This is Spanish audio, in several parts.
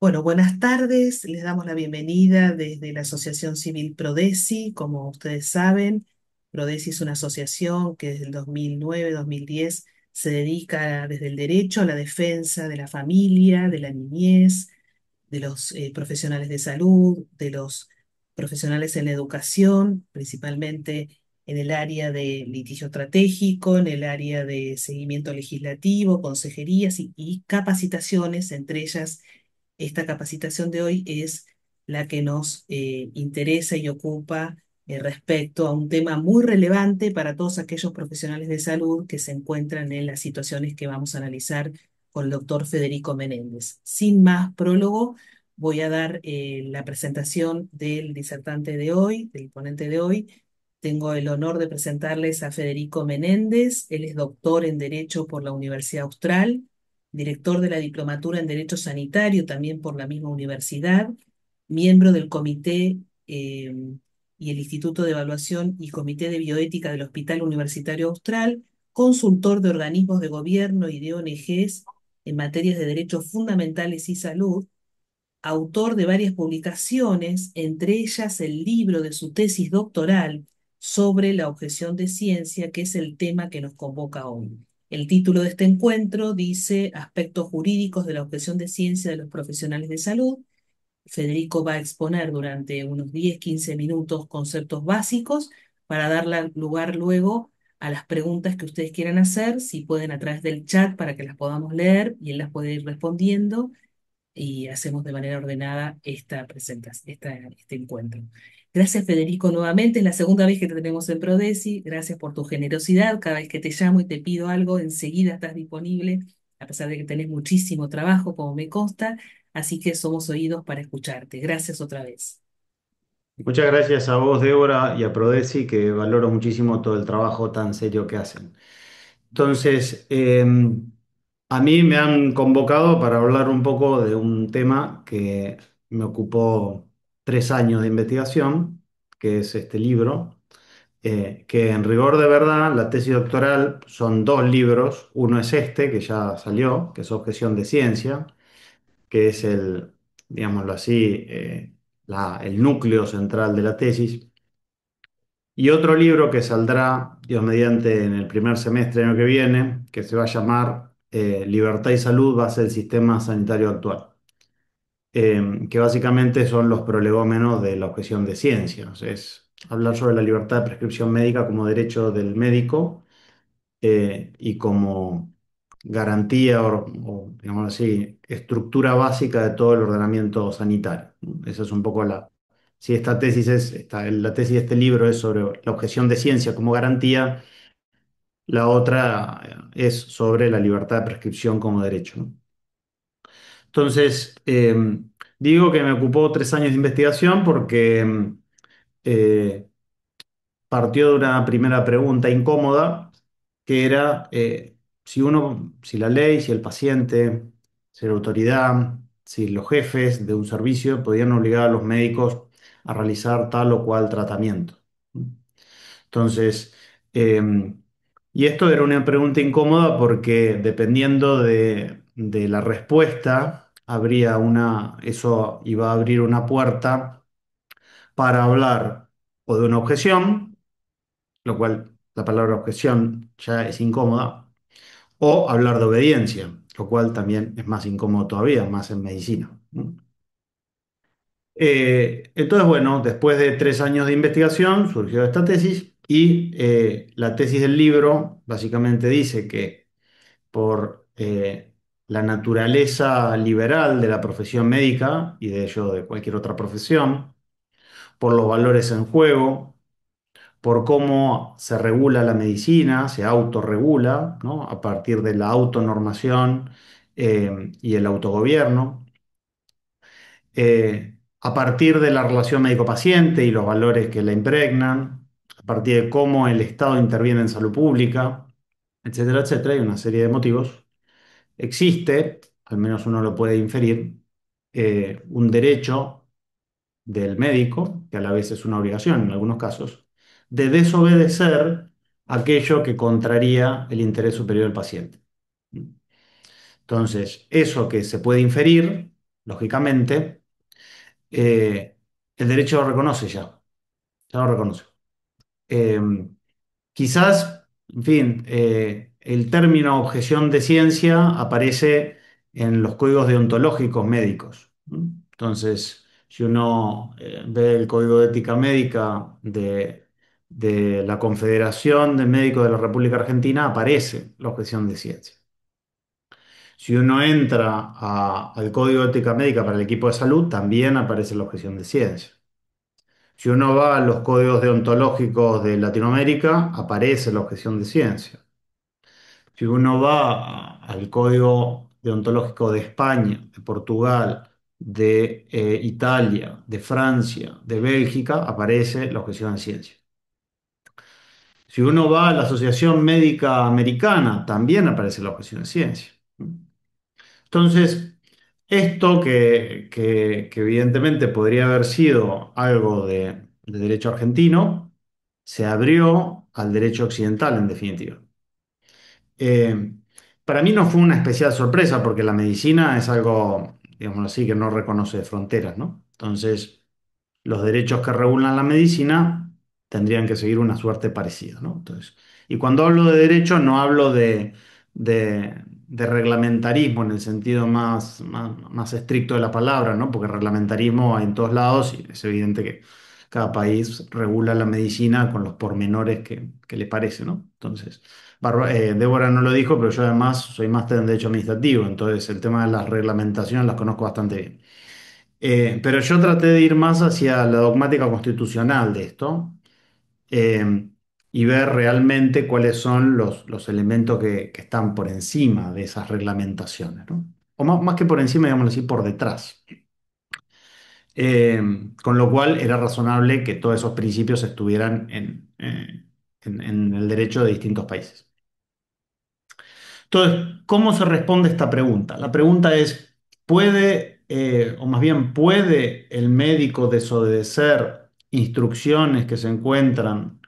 Bueno, buenas tardes. Les damos la bienvenida desde la Asociación Civil Prodesi. Como ustedes saben, Prodesi es una asociación que desde el 2009-2010 se dedica desde el derecho a la defensa de la familia, de la niñez, de los profesionales de salud, de los profesionales en la educación, principalmente en el área de litigio estratégico, en el área de seguimiento legislativo, consejerías y capacitaciones, entre ellas esta capacitación de hoy es la que nos interesa y ocupa respecto a un tema muy relevante para todos aquellos profesionales de salud que se encuentran en las situaciones que vamos a analizar con el doctor Federico Menéndez. Sin más prólogo, voy a dar la presentación del disertante de hoy, del ponente de hoy. Tengo el honor de presentarles a Federico Menéndez. Él es doctor en Derecho por la Universidad Austral, director de la Diplomatura en Derecho Sanitario también por la misma universidad, miembro del Comité y el Instituto de Evaluación y Comité de Bioética del Hospital Universitario Austral, consultor de organismos de gobierno y de ONGs en materias de derechos fundamentales y salud, autor de varias publicaciones, entre ellas el libro de su tesis doctoral sobre la objeción de ciencia, que es el tema que nos convoca hoy. El título de este encuentro dice Aspectos jurídicos de la objeción de ciencia de los profesionales de salud. Federico va a exponer durante unos 10-15 minutos conceptos básicos para darle lugar luego a las preguntas que ustedes quieran hacer, si pueden a través del chat para que las podamos leer y él las puede ir respondiendo y hacemos de manera ordenada esta presentación, este encuentro. Gracias, Federico, nuevamente. Es la segunda vez que te tenemos en Prodesi. Gracias por tu generosidad. Cada vez que te llamo y te pido algo, enseguida estás disponible, a pesar de que tenés muchísimo trabajo, como me consta. Así que somos oídos para escucharte. Gracias otra vez. Muchas gracias a vos, Débora, y a Prodesi, que valoro muchísimo todo el trabajo tan serio que hacen. Entonces, a mí me han convocado para hablar un poco de un tema que me ocupó 3 años de investigación, que es este libro, que en rigor de verdad, la tesis doctoral son dos libros. Uno es este, que ya salió, que es Objeción de Ciencia, que es digámoslo así, el núcleo central de la tesis. Y otro libro que saldrá, Dios mediante, en el primer semestre del año que viene, que se va a llamar Libertad y Salud, base del sistema sanitario actual, que básicamente son los prolegómenos de la objeción de ciencia. O sea, es hablar sobre la libertad de prescripción médica como derecho del médico y como garantía digamos así, estructura básica de todo el ordenamiento sanitario. Esa es un poco si esta tesis la tesis de este libro es sobre la objeción de ciencia como garantía, la otra es sobre la libertad de prescripción como derecho, ¿no? Entonces, digo que me ocupó 3 años de investigación porque eh, partió de una primera pregunta incómoda, que era si la ley, si el paciente, si la autoridad, si los jefes de un servicio podían obligar a los médicos a realizar tal o cual tratamiento. Entonces, y esto era una pregunta incómoda porque dependiendo de la respuesta, eso iba a abrir una puerta para hablar o de una objeción, lo cual la palabra objeción ya es incómoda, o hablar de obediencia, lo cual también es más incómodo todavía, más en medicina, ¿no? Entonces, bueno, después de 3 años de investigación surgió esta tesis y la tesis del libro básicamente dice que por la naturaleza liberal de la profesión médica y de ello de cualquier otra profesión, por los valores en juego, por cómo se regula la medicina, se autorregula, ¿no? A partir de la autonormación y el autogobierno, a partir de la relación médico-paciente y los valores que la impregnan, a partir de cómo el Estado interviene en salud pública, etcétera, etcétera, y una serie de motivos, existe, al menos uno lo puede inferir, un derecho del médico, que a la vez es una obligación en algunos casos, de desobedecer aquello que contraría el interés superior del paciente. Entonces, eso que se puede inferir lógicamente, eh, el derecho lo reconoce ya lo reconoce. Eh, Quizás, en fin, el término objeción de ciencia aparece en los códigos deontológicos médicos. ¿No? Entonces, si uno ve el código de ética médica de la Confederación de Médicos de la República Argentina, aparece la objeción de ciencia. Si uno entra al código de ética médica para el equipo de salud, también aparece la objeción de ciencia. Si uno va a los códigos deontológicos de Latinoamérica, aparece la objeción de ciencia. Si uno va al código deontológico de España, de Portugal, de Italia, de Francia, de Bélgica, aparece la objeción de ciencia. Si uno va a la Asociación Médica Americana, también aparece la objeción de ciencia. Entonces, esto que evidentemente podría haber sido algo de derecho argentino, se abrió al derecho occidental en definitiva. Eh, para mí no fue una especial sorpresa porque la medicina es algo, digamos así, que no reconoce fronteras, ¿no? Entonces, los derechos que regulan la medicina tendrían que seguir una suerte parecida, ¿no? Entonces, y cuando hablo de derecho no hablo de reglamentarismo en el sentido más estricto de la palabra, ¿no? Porque reglamentarismo hay en todos lados y es evidente que cada país regula la medicina con los pormenores que le parece, ¿no? Entonces, Débora no lo dijo, pero yo además soy máster en Derecho Administrativo, entonces el tema de las reglamentaciones las conozco bastante bien. Pero yo traté de ir más hacia la dogmática constitucional de esto eh, y ver realmente cuáles son los elementos que están por encima de esas reglamentaciones, ¿no? O más que por encima, digámoslo así, por detrás. Eh, con lo cual era razonable que todos esos principios estuvieran en el derecho de distintos países. Entonces, ¿cómo se responde esta pregunta? La pregunta es, o más bien, ¿puede el médico desobedecer instrucciones que se encuentran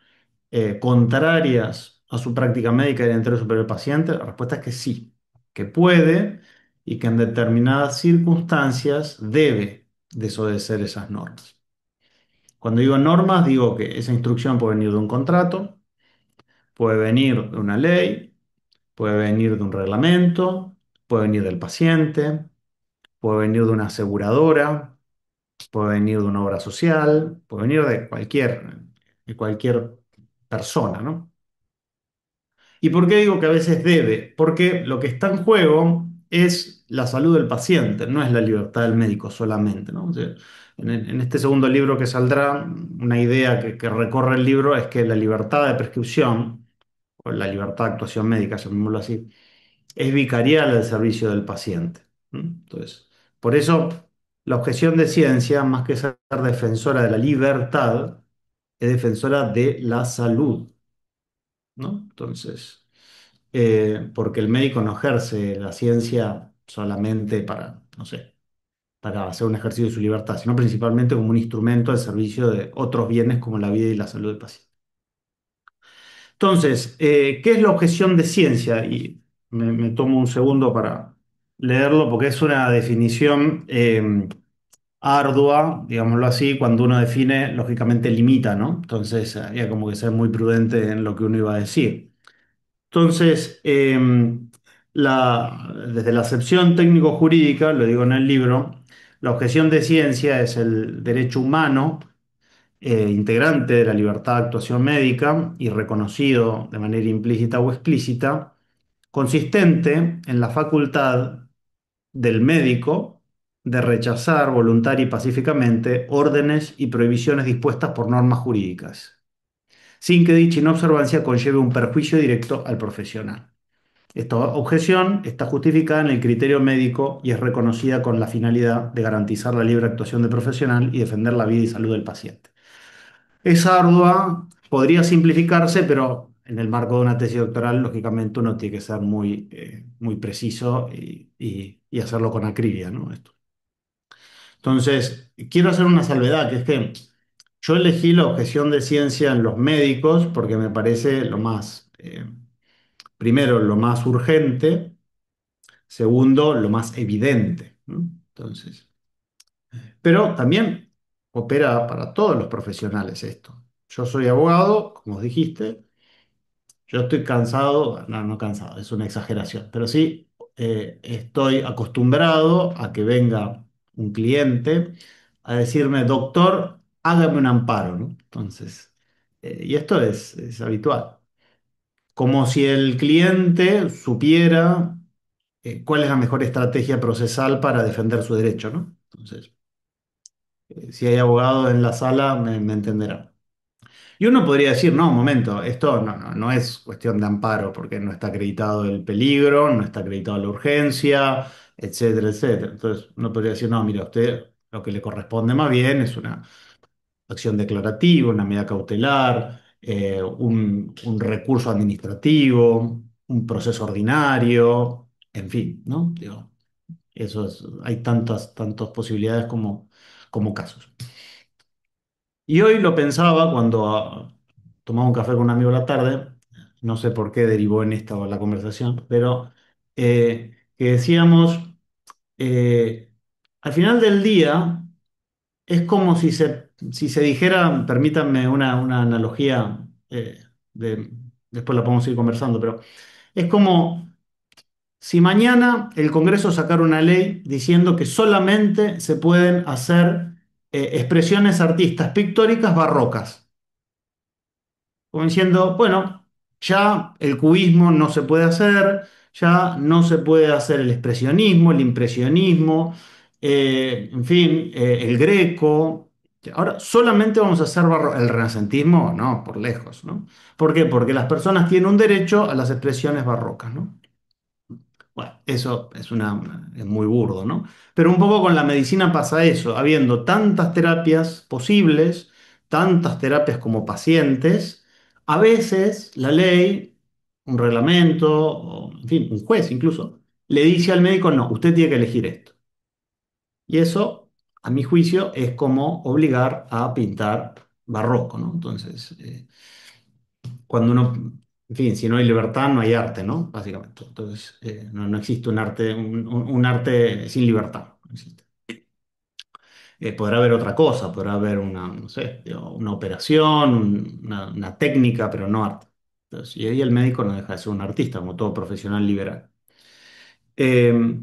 contrarias a su práctica médica y de interés superior del paciente? La respuesta es que sí, que puede y que en determinadas circunstancias debe desobedecer esas normas. Cuando digo normas, digo que esa instrucción puede venir de un contrato, puede venir de una ley, puede venir de un reglamento, puede venir del paciente, puede venir de una aseguradora, puede venir de una obra social, puede venir de cualquier persona, ¿no? ¿Y por qué digo que a veces debe? Porque lo que está en juego es la salud del paciente, no es la libertad del médico solamente, ¿no? O sea, en este segundo libro que saldrá, una idea que recorre el libro es que la libertad de prescripción, o la libertad de actuación médica, llamémoslo así, es vicarial al servicio del paciente. ¿No? Entonces, por eso la objeción de ciencia, más que ser defensora de la libertad, es defensora de la salud, ¿no? Entonces, porque el médico no ejerce la ciencia solamente para, no sé, para hacer un ejercicio de su libertad, sino principalmente como un instrumento al servicio de otros bienes como la vida y la salud del paciente. Entonces, ¿qué es la objeción de ciencia? Y me tomo un segundo para leerlo porque es una definición ardua, digámoslo así, cuando uno define, lógicamente limita, ¿no? Entonces, había como que ser muy prudente en lo que uno iba a decir. Entonces, desde la acepción técnico-jurídica, lo digo en el libro, la objeción de ciencia es el derecho humano integrante de la libertad de actuación médica y reconocido de manera implícita o explícita, consistente en la facultad del médico de rechazar voluntaria y pacíficamente órdenes y prohibiciones dispuestas por normas jurídicas, sin que dicha inobservancia conlleve un perjuicio directo al profesional. Esta objeción está justificada en el criterio médico y es reconocida con la finalidad de garantizar la libre actuación del profesional y defender la vida y salud del paciente. Es ardua, podría simplificarse, pero en el marco de una tesis doctoral, lógicamente uno tiene que ser muy preciso y hacerlo con acribia, ¿no? Esto. Entonces, quiero hacer una salvedad, que es que yo elegí la objeción de ciencia en los médicos porque me parece primero, lo más urgente, segundo, lo más evidente, ¿no? Entonces, Pero también opera para todos los profesionales esto. Yo soy abogado, como os dijiste, yo estoy cansado, no, no cansado, es una exageración, pero sí estoy acostumbrado a que venga un cliente a decirme, doctor, hágame un amparo, ¿no? Entonces, y esto es habitual. Como si el cliente supiera cuál es la mejor estrategia procesal para defender su derecho, ¿no? Entonces, si hay abogados en la sala, me entenderán. Y uno podría decir, no, un momento, esto no es cuestión de amparo, porque no está acreditado el peligro, no está acreditado la urgencia, etcétera, etcétera. Entonces, uno podría decir, no, mira, a usted lo que le corresponde más bien es una acción declarativa, una medida cautelar, un recurso administrativo, un proceso ordinario, en fin, ¿no? Digo, hay tantas posibilidades como casos. Y hoy lo pensaba cuando tomaba un café con un amigo a la tarde, no sé por qué derivó en esta la conversación, pero que decíamos, eh, al final del día es como si se dijera, permítanme una analogía, después la podemos ir conversando, pero es como si mañana el Congreso sacara una ley diciendo que solamente se pueden hacer expresiones artistas pictóricas barrocas. Como diciendo, bueno, ya el cubismo no se puede hacer, ya no se puede hacer el expresionismo, el impresionismo, en fin, el greco. Ahora solamente vamos a hacer el renacentismo, no, por lejos, ¿no? ¿Por qué? Porque las personas tienen un derecho a las expresiones barrocas, ¿no? Bueno, eso es muy burdo, ¿no? Pero un poco con la medicina pasa eso, habiendo tantas terapias posibles, tantas terapias como pacientes, a veces la ley, un reglamento, o, en fin, un juez incluso, le dice al médico, no, usted tiene que elegir esto. Y eso, a mi juicio, es como obligar a pintar barroco, ¿no? Entonces, cuando uno, en fin, si no hay libertad, no hay arte, ¿no? Básicamente. Entonces, no existe un arte, un arte sin libertad. No existe. Podrá haber otra cosa, podrá haber una, no sé, digo, una operación, una técnica, pero no arte. Entonces, y ahí el médico no deja de ser un artista, como todo profesional liberal. Eh,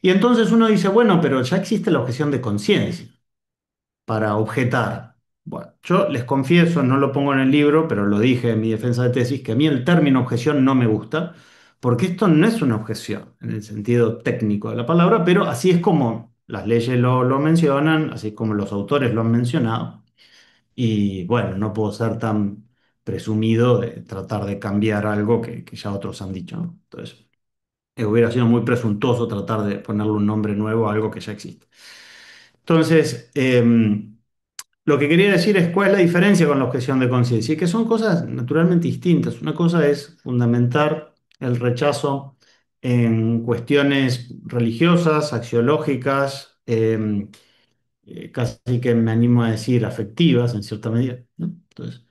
y entonces uno dice, bueno, pero ya existe la objeción de conciencia para objetar. Bueno, yo les confieso, no lo pongo en el libro, pero lo dije en mi defensa de tesis, que a mí el término objeción no me gusta, porque esto no es una objeción en el sentido técnico de la palabra, pero así es como las leyes lo mencionan, así como los autores lo han mencionado, y bueno, no puedo ser tan presumido de tratar de cambiar algo que ya otros han dicho, ¿no? Entonces, hubiera sido muy presuntuoso tratar de ponerle un nombre nuevo a algo que ya existe. Entonces, lo que quería decir es cuál es la diferencia con la objeción de conciencia, y que son cosas naturalmente distintas. Una cosa es fundamentar el rechazo en cuestiones religiosas, axiológicas, casi que me animo a decir afectivas en cierta medida, ¿no? Entonces,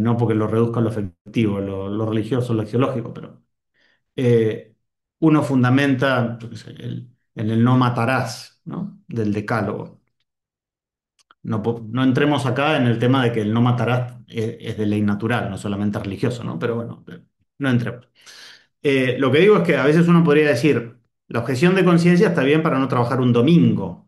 no porque lo reduzca a lo afectivo, lo religioso, lo axiológico, pero eh, uno fundamenta, yo qué sé, en el no matarás, ¿no? Del decálogo. No entremos acá en el tema de que el no matarás es de ley natural, no solamente religioso, ¿no? Pero bueno, no entremos. Lo que digo es que a veces uno podría decir, la objeción de conciencia está bien para no trabajar un domingo.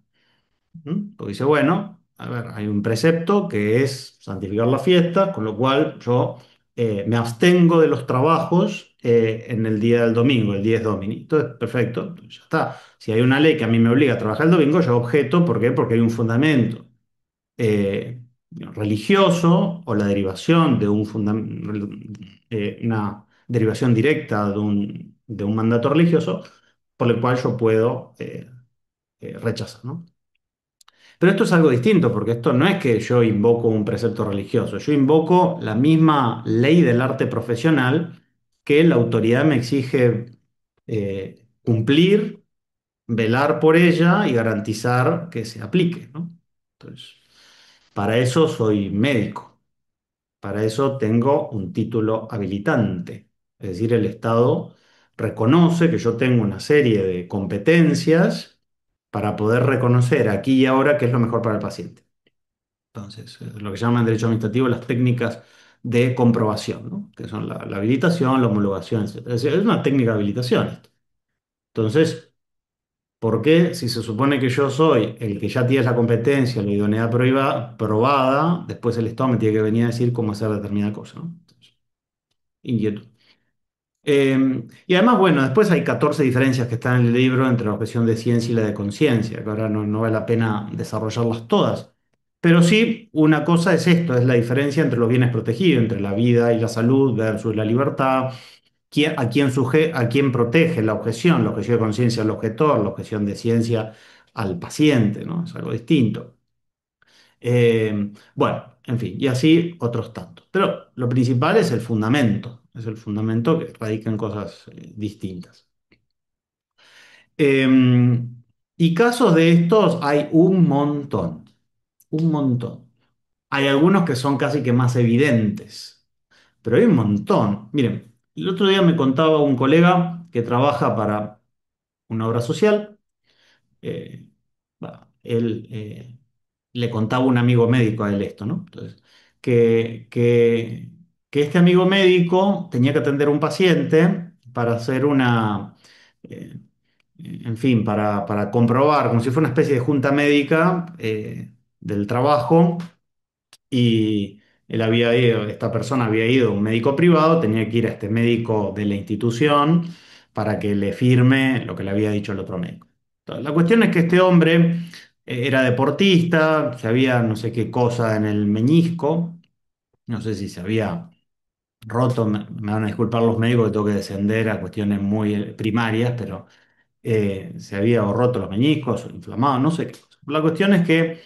¿Mm? Porque dice, bueno, a ver, hay un precepto que es santificar la fiesta, con lo cual yo me abstengo de los trabajos en el día del domingo, el 10 Domini. Entonces, perfecto, ya está. Si hay una ley que a mí me obliga a trabajar el domingo, yo objeto, ¿por qué? Porque hay un fundamento religioso o la derivación de una derivación directa de un mandato religioso por el cual yo puedo rechazar, ¿no? Pero esto es algo distinto, porque esto no es que yo invoco un precepto religioso, yo invoco la misma ley del arte profesional que la autoridad me exige cumplir, velar por ella y garantizar que se aplique, ¿no? Entonces, para eso soy médico, para eso tengo un título habilitante, es decir, el Estado reconoce que yo tengo una serie de competencias para poder reconocer aquí y ahora qué es lo mejor para el paciente. Entonces, lo que llaman en derecho administrativo las técnicas de comprobación, ¿no? Que son la habilitación, la homologación, etcétera. Es decir, es una técnica de habilitación esto. Entonces, ¿por qué si se supone que yo soy el que ya tiene la competencia, la idoneidad probada, después el Estado me tiene que venir a decir cómo hacer determinada cosa, ¿no? Entonces, inquietud. Y además, bueno, después hay 14 diferencias que están en el libro entre la objeción de ciencia y la de conciencia, que ahora no vale la pena desarrollarlas todas. Pero sí, una cosa es esto, es la diferencia entre los bienes protegidos, entre la vida y la salud versus la libertad, a quién protege la objeción de conciencia al objetor, la objeción de ciencia al paciente, ¿no? Es algo distinto. Bueno, en fin, y así otros tantos. Pero lo principal es el fundamento que radica en cosas distintas. Eh, y casos de estos hay un montón. Hay algunos que son casi que más evidentes, pero hay un montón. Miren, el otro día me contaba un colega que trabaja para una obra social. Él le contaba a un amigo médico a él esto, ¿no? Entonces, que, que, que este amigo médico tenía que atender a un paciente para hacer eh, en fin, para comprobar, como si fuera una especie de junta médica del trabajo, y esta persona había ido a un médico privado, tenía que ir a este médico de la institución para que le firme lo que le había dicho el otro médico. Entonces, la cuestión es que este hombre era deportista, que había no sé qué cosa en el meñisco, no sé si se había roto, me van a disculpar los médicos que tengo que descender a cuestiones muy primarias, pero se había o roto los meñiscos o inflamado, no sé qué cosa. La cuestión es que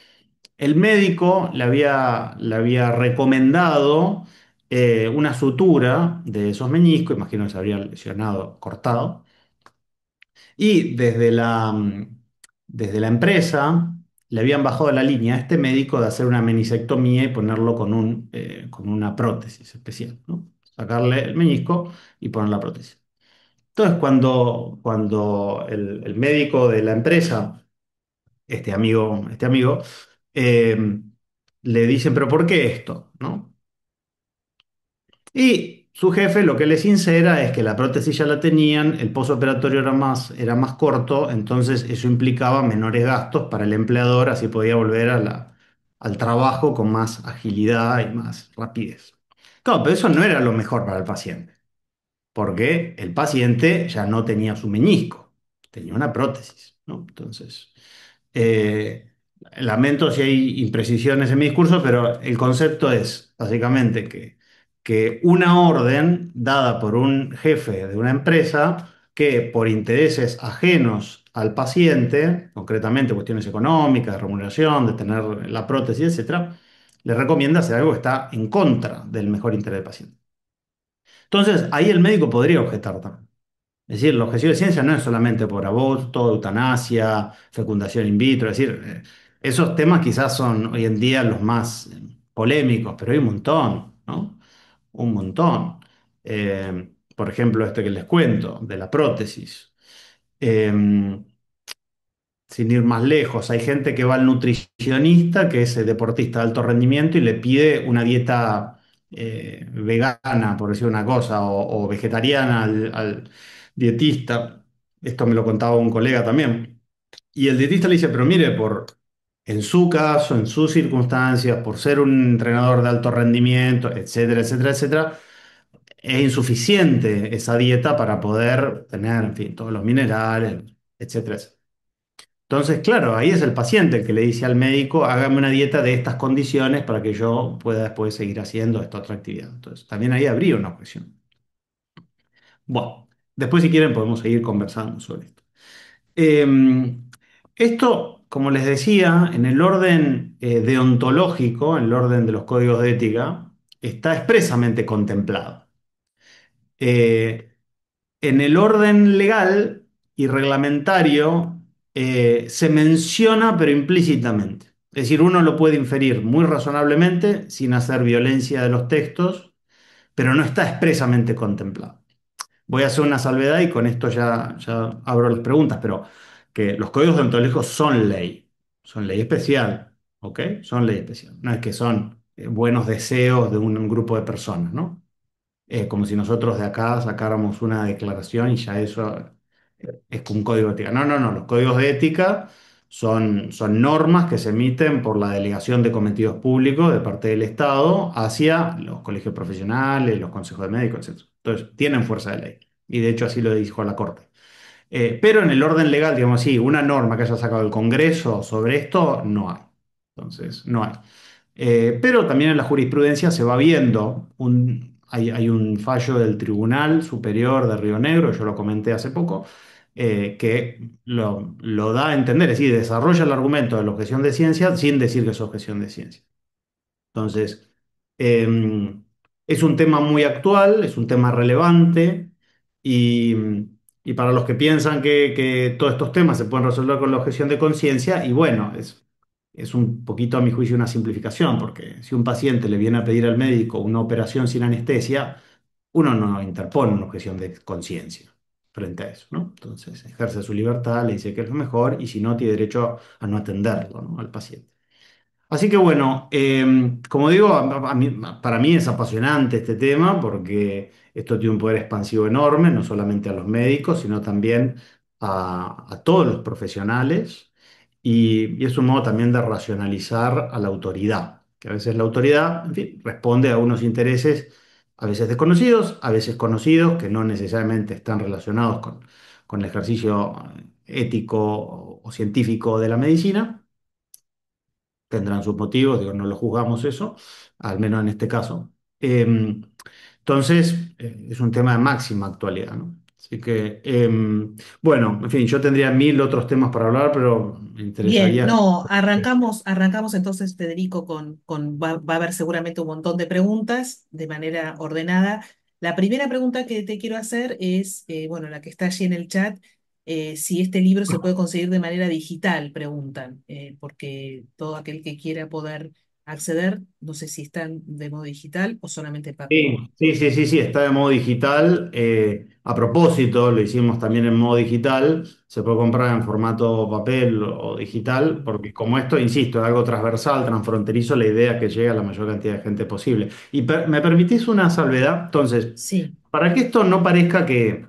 el médico le había recomendado una sutura de esos meñiscos, imagino que se habría lesionado, cortado, y desde la empresa le habían bajado la línea a este médico de hacer una menisectomía y ponerlo con una prótesis especial, ¿no? Sacarle el meñisco y poner la prótesis. Entonces, cuando el médico de la empresa, este amigo, eh, le dicen, pero ¿por qué esto? ¿No? Y su jefe lo que le sincera es que la prótesis ya la tenían, el posoperatorio era más corto, entonces eso implicaba menores gastos para el empleador, así podía volver al trabajo con más agilidad y más rapidez. Claro, pero eso no era lo mejor para el paciente, porque el paciente ya no tenía su meñisco, tenía una prótesis, ¿no? Entonces, eh, lamento si hay imprecisiones en mi discurso, pero el concepto es básicamente que una orden dada por un jefe de una empresa que por intereses ajenos al paciente, concretamente cuestiones económicas, de remuneración, de tener la prótesis, etcétera, le recomienda hacer algo que está en contra del mejor interés del paciente. Entonces, ahí el médico podría objetar también. Es decir, la objeción de ciencia no es solamente por aborto, eutanasia, fecundación in vitro, es decir, esos temas quizás son hoy en día los más polémicos, pero hay un montón, ¿no? Un montón. Por ejemplo, este que les cuento, de la prótesis. Eh, Sin ir más lejos, hay gente que va al nutricionista, que es deportista de alto rendimiento, y le pide una dieta vegana, por decir una cosa, o vegetariana al dietista. Esto me lo contaba un colega también. Y el dietista le dice, pero mire, en su caso, en sus circunstancias, por ser un entrenador de alto rendimiento, etcétera, etcétera, etcétera, es insuficiente esa dieta para poder tener, en fin, todos los minerales, etcétera, etcétera. Entonces, claro, ahí es el paciente el que le dice al médico, hágame una dieta de estas condiciones para que yo pueda después seguir haciendo esta otra actividad. Entonces, también ahí habría una objeción. Bueno, después si quieren podemos seguir conversando sobre esto. Eh, Esto, como les decía, en el orden deontológico, en el orden de los códigos de ética, está expresamente contemplado. Eh, En el orden legal y reglamentario se menciona, pero implícitamente. Es decir, uno lo puede inferir muy razonablemente sin hacer violencia de los textos, pero no está expresamente contemplado. Voy a hacer una salvedad y con esto ya abro las preguntas, pero que los códigos deontológicos son ley especial, ¿ok? Son ley especial. No es que son buenos deseos de un grupo de personas, ¿no? Como si nosotros de acá sacáramos una declaración y ya eso es un código de ética. No, no, no. Los códigos de ética son normas que se emiten por la delegación de cometidos públicos de parte del Estado hacia los colegios profesionales, los consejos de médicos, etc. Entonces, tienen fuerza de ley. Y de hecho así lo dijo la Corte. Pero en el orden legal, digamos así, una norma que haya sacado el Congreso sobre esto, no hay. Entonces, no hay. Pero también en la jurisprudencia se va viendo, hay un fallo del Tribunal Superior de Río Negro, yo lo comenté hace poco, que lo da a entender, es decir, desarrolla el argumento de la objeción de ciencia sin decir que es objeción de ciencia. Entonces, es un tema muy actual, es un tema relevante y, y para los que piensan que todos estos temas se pueden resolver con la objeción de conciencia, y bueno, es un poquito a mi juicio una simplificación, porque si un paciente le viene a pedir al médico una operación sin anestesia, uno no interpone una objeción de conciencia frente a eso, ¿no? Entonces, ejerce su libertad, le dice que es lo mejor y si no, tiene derecho a no atenderlo, ¿no? Al paciente. Así que bueno, como digo, para mí es apasionante este tema porque esto tiene un poder expansivo enorme, no solamente a los médicos, sino también a todos los profesionales y es un modo también de racionalizar a la autoridad, que a veces la autoridad, en fin, responde a unos intereses a veces desconocidos, a veces conocidos, que no necesariamente están relacionados con el ejercicio ético o científico de la medicina, tendrán sus motivos, digo, no lo juzgamos eso, al menos en este caso. Entonces, es un tema de máxima actualidad, ¿no? Así que, bueno, en fin, yo tendría mil otros temas para hablar, pero me Bien, interesaría. no, arrancamos entonces, Federico, va a haber seguramente un montón de preguntas de manera ordenada. La primera pregunta que te quiero hacer es, bueno, la que está allí en el chat, si este libro se puede conseguir de manera digital, preguntan, porque todo aquel que quiera poder acceder, no sé si están de modo digital o solamente papel. Sí, sí, sí, sí, sí, está de modo digital. A propósito, lo hicimos también en modo digital. Se puede comprar en formato papel o digital, porque como esto, insisto, es algo transversal, transfronterizo, la idea es que llegue a la mayor cantidad de gente posible. Y me permitís una salvedad. Entonces, Sí. para que esto no parezca que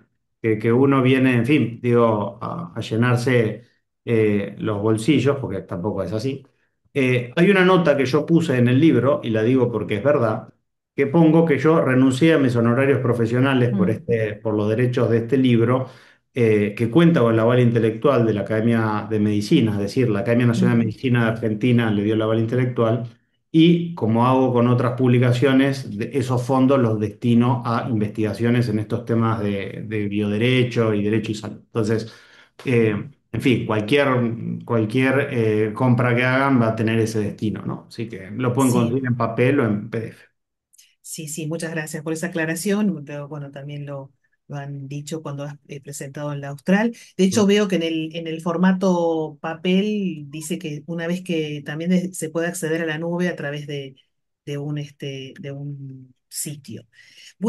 uno viene, en fin, digo, a llenarse los bolsillos, porque tampoco es así. Hay una nota que yo puse en el libro, y la digo porque es verdad que pongo que yo renuncié a mis honorarios profesionales Mm, por los derechos de este libro, que cuenta con el aval intelectual de la Academia de Medicina, es decir, la Academia Nacional de ujú, Medicina de Argentina le dio el aval intelectual, y como hago con otras publicaciones, esos fondos los destino a investigaciones en estos temas de bioderecho y derecho y salud. Entonces, en fin, cualquier compra que hagan va a tener ese destino, ¿no? Así que lo pueden sí. conseguir en papel o en PDF. Sí, sí, muchas gracias por esa aclaración. Pero, bueno, también lo han dicho cuando has presentado en la Austral. De hecho, veo que en el formato papel dice que una vez que también se puede acceder a la nube a través de un sitio.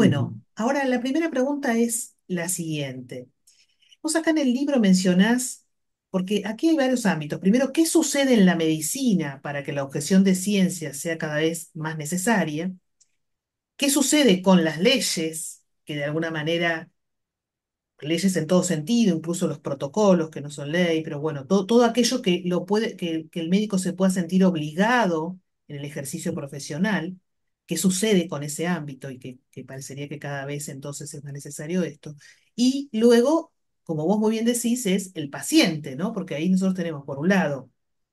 Ujú. Bueno, ahora la primera pregunta es la siguiente. Vos acá en el libro mencionás, porque aquí hay varios ámbitos. Primero, ¿qué sucede en la medicina para que la objeción de ciencia sea cada vez más necesaria? ¿Qué sucede con las leyes, que de alguna manera, leyes en todo sentido, incluso los protocolos que no son ley, pero bueno, todo aquello que el médico se pueda sentir obligado en el ejercicio profesional? ¿Qué sucede con ese ámbito? Y que parecería que cada vez entonces es más necesario esto. Y luego, como vos muy bien decís, es el paciente, ¿no? Porque ahí nosotros tenemos, por un lado,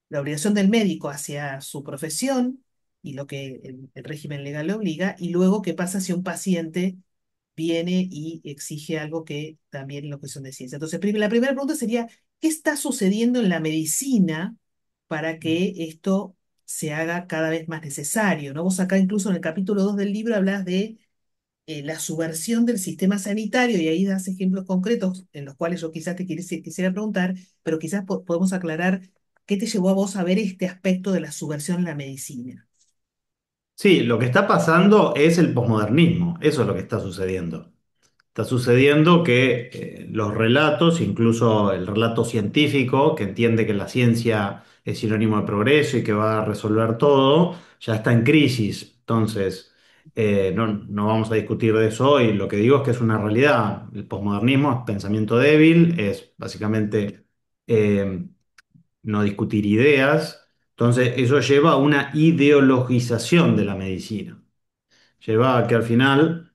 la obligación del médico hacia su profesión y lo que el régimen legal le obliga, y luego qué pasa si un paciente viene y exige algo que también es la cuestión de ciencia. Entonces, la primera pregunta sería, ¿qué está sucediendo en la medicina para que esto se haga cada vez más necesario? ¿No? Vos acá incluso en el capítulo 2 del libro hablas de la subversión del sistema sanitario y ahí das ejemplos concretos en los cuales yo quizás te quisiera preguntar, pero quizás podemos aclarar qué te llevó a vos a ver este aspecto de la subversión en la medicina. Sí, lo que está pasando es el posmodernismo, eso es lo que está sucediendo. Está sucediendo que los relatos, incluso el relato científico, que entiende que la ciencia es sinónimo de progreso y que va a resolver todo, ya está en crisis. Entonces, no vamos a discutir de eso hoy. Lo que digo es que es una realidad. El posmodernismo es pensamiento débil, es básicamente eh, no discutir ideas. Entonces, eso lleva a una ideologización de la medicina. Lleva a que al final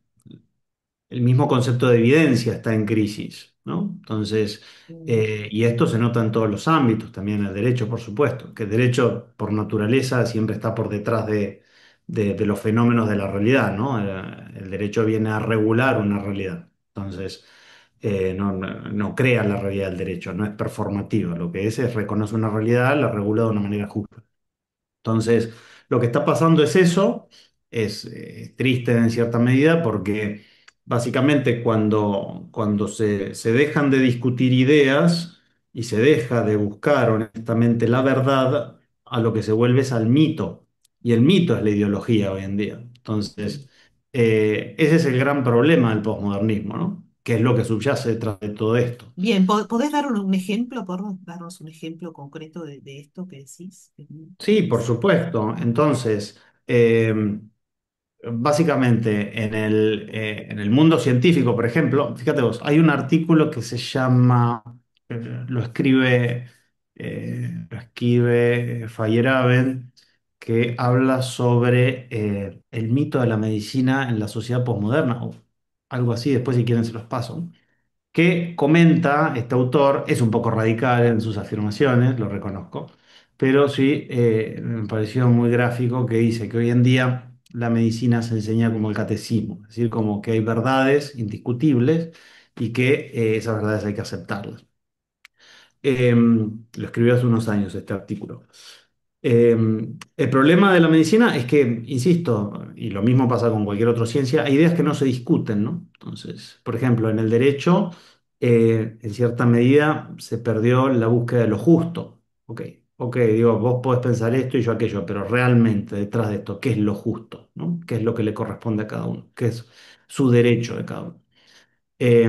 el mismo concepto de evidencia está en crisis, ¿no? Entonces, Mm. y esto se nota en todos los ámbitos, también en el derecho, por supuesto, que el derecho por naturaleza siempre está por detrás de los fenómenos de la realidad, ¿no? El derecho viene a regular una realidad. Entonces, no crea la realidad del derecho, no es performativa, lo que es reconoce una realidad, la regula de una manera justa. Entonces, lo que está pasando es eso, es triste en cierta medida porque básicamente cuando se dejan de discutir ideas y se deja de buscar honestamente la verdad, a lo que se vuelve es al mito. Y el mito es la ideología hoy en día. Entonces, ese es el gran problema del posmodernismo, ¿no? Que es lo que subyace detrás de todo esto. Bien, ¿podés dar un ejemplo? ¿Podés darnos un ejemplo concreto de esto que decís? Sí, por supuesto. Entonces, básicamente, en el mundo científico, por ejemplo, fíjate vos, hay un artículo que se llama, lo escribe Feyerabend, que habla sobre el mito de la medicina en la sociedad posmoderna, o algo así, después si quieren se los paso, que comenta, este autor, es un poco radical en sus afirmaciones, lo reconozco, pero sí me pareció muy gráfico que dice que hoy en día la medicina se enseña como el catecismo, es decir, como que hay verdades indiscutibles y que esas verdades hay que aceptarlas. Lo escribió hace unos años este artículo. Eh, el problema de la medicina es que, insisto, y lo mismo pasa con cualquier otra ciencia, hay ideas que no se discuten, ¿no? Entonces, por ejemplo, en el derecho, en cierta medida se perdió la búsqueda de lo justo. Ok, ok, digo, vos podés pensar esto y yo aquello, pero realmente detrás de esto, ¿qué es lo justo? ¿No? ¿Qué es lo que le corresponde a cada uno? ¿Qué es su derecho de cada uno? Eh,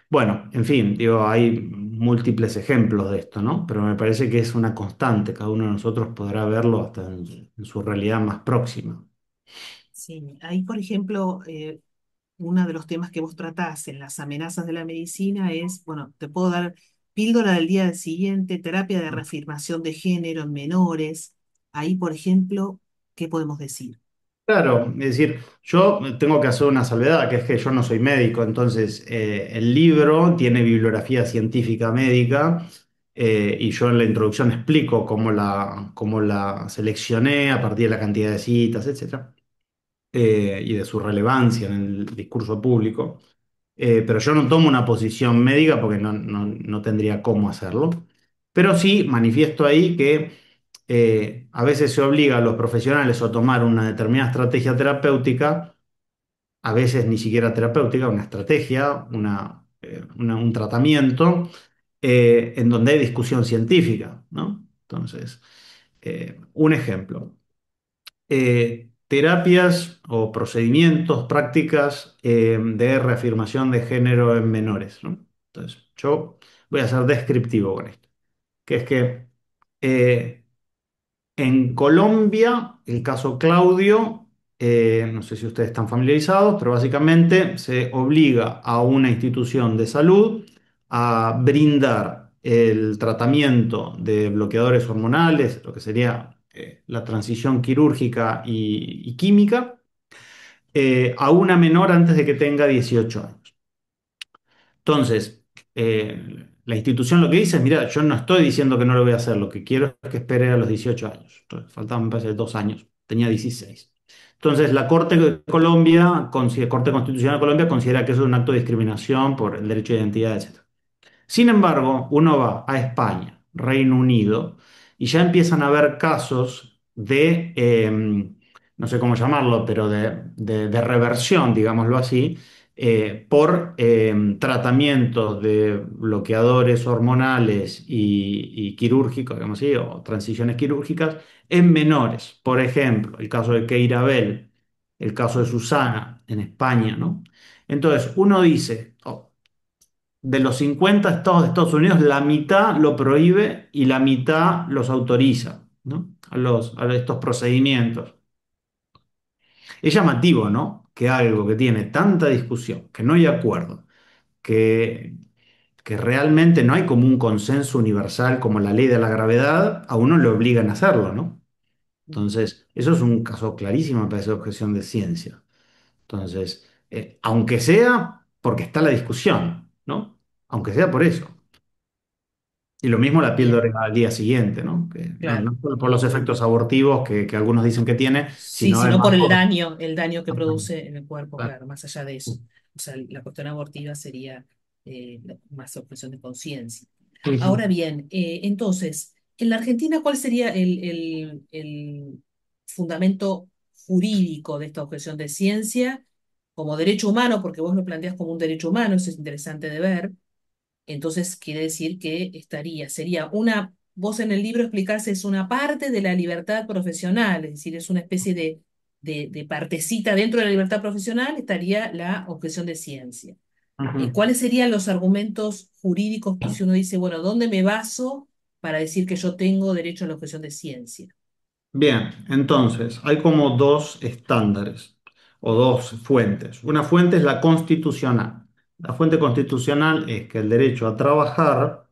bueno, en fin, digo, hay múltiples ejemplos de esto, ¿no? Pero me parece que es una constante, cada uno de nosotros podrá verlo hasta en su realidad más próxima. Sí, ahí, por ejemplo, uno de los temas que vos tratás en las amenazas de la medicina es, bueno, te puedo dar píldora del día siguiente, terapia de reafirmación de género en menores. Ahí, por ejemplo, ¿qué podemos decir? Claro, es decir, yo tengo que hacer una salvedad, que es que yo no soy médico, entonces el libro tiene bibliografía científica médica y yo en la introducción explico cómo la seleccioné a partir de la cantidad de citas, etcétera, y de su relevancia en el discurso público. Pero yo no tomo una posición médica porque no tendría cómo hacerlo. Pero sí manifiesto ahí que a veces se obliga a los profesionales a tomar una determinada estrategia terapéutica, a veces ni siquiera terapéutica, una estrategia, un tratamiento, en donde hay discusión científica, ¿no? Entonces, un ejemplo terapias o procedimientos, prácticas de reafirmación de género en menores, ¿no? Entonces, yo voy a ser descriptivo con esto, que es que eh, en Colombia, el caso Claudio, no sé si ustedes están familiarizados, pero básicamente se obliga a una institución de salud a brindar el tratamiento de bloqueadores hormonales, lo que sería la transición quirúrgica y química, a una menor antes de que tenga 18 años. Entonces, la institución lo que dice es, mira, yo no estoy diciendo que no lo voy a hacer, lo que quiero es que espere a los 18 años. Entonces, faltaban, me parece, 2 años, tenía 16. Entonces, la Corte de Colombia, Corte Constitucional de Colombia, considera que eso es un acto de discriminación por el derecho de identidad, etc. Sin embargo, uno va a España, Reino Unido, y ya empiezan a haber casos de, no sé cómo llamarlo, pero de reversión, digámoslo así, por tratamientos de bloqueadores hormonales y quirúrgicos, digamos así, o transiciones quirúrgicas en menores. Por ejemplo, el caso de Keira Bell, el caso de Sí. Susana en España, ¿no? Entonces, uno dice, oh, de los 50 estados de Estados Unidos, la mitad lo prohíbe y la mitad los autoriza, ¿no? A estos procedimientos. Es llamativo, ¿no? Que algo que tiene tanta discusión, que no hay acuerdo, que, que realmente no hay como un consenso universal como la ley de la gravedad, a uno le obligan a hacerlo, ¿no? Entonces, eso es un caso clarísimo para esa objeción de ciencia. Entonces, aunque sea porque está la discusión, ¿no? Aunque sea por eso. Y lo mismo la Bien, píldora al día siguiente, ¿no? Que claro. no solo por los efectos abortivos que algunos dicen que tiene, Sí, sino sino por además por... el daño que produce en el cuerpo, Claro. claro, más allá de eso. O sea, la cuestión abortiva sería más objeción de conciencia. Sí, sí. Ahora bien, entonces, en la Argentina, ¿cuál sería el fundamento jurídico de esta objeción de ciencia como derecho humano? Porque vos lo planteás como un derecho humano, eso es interesante de ver. Entonces quiere decir que sería vos en el libro explicás, es una parte de la libertad profesional, es decir, es una especie de partecita dentro de la libertad profesional, estaría la objeción de ciencia. Ujú. ¿Cuáles serían los argumentos jurídicos si uno dice, bueno, ¿dónde me baso para decir que yo tengo derecho a la objeción de ciencia? Bien, entonces hay como dos estándares o dos fuentes. Una fuente es la constitucional. La fuente constitucional es que el derecho a trabajar,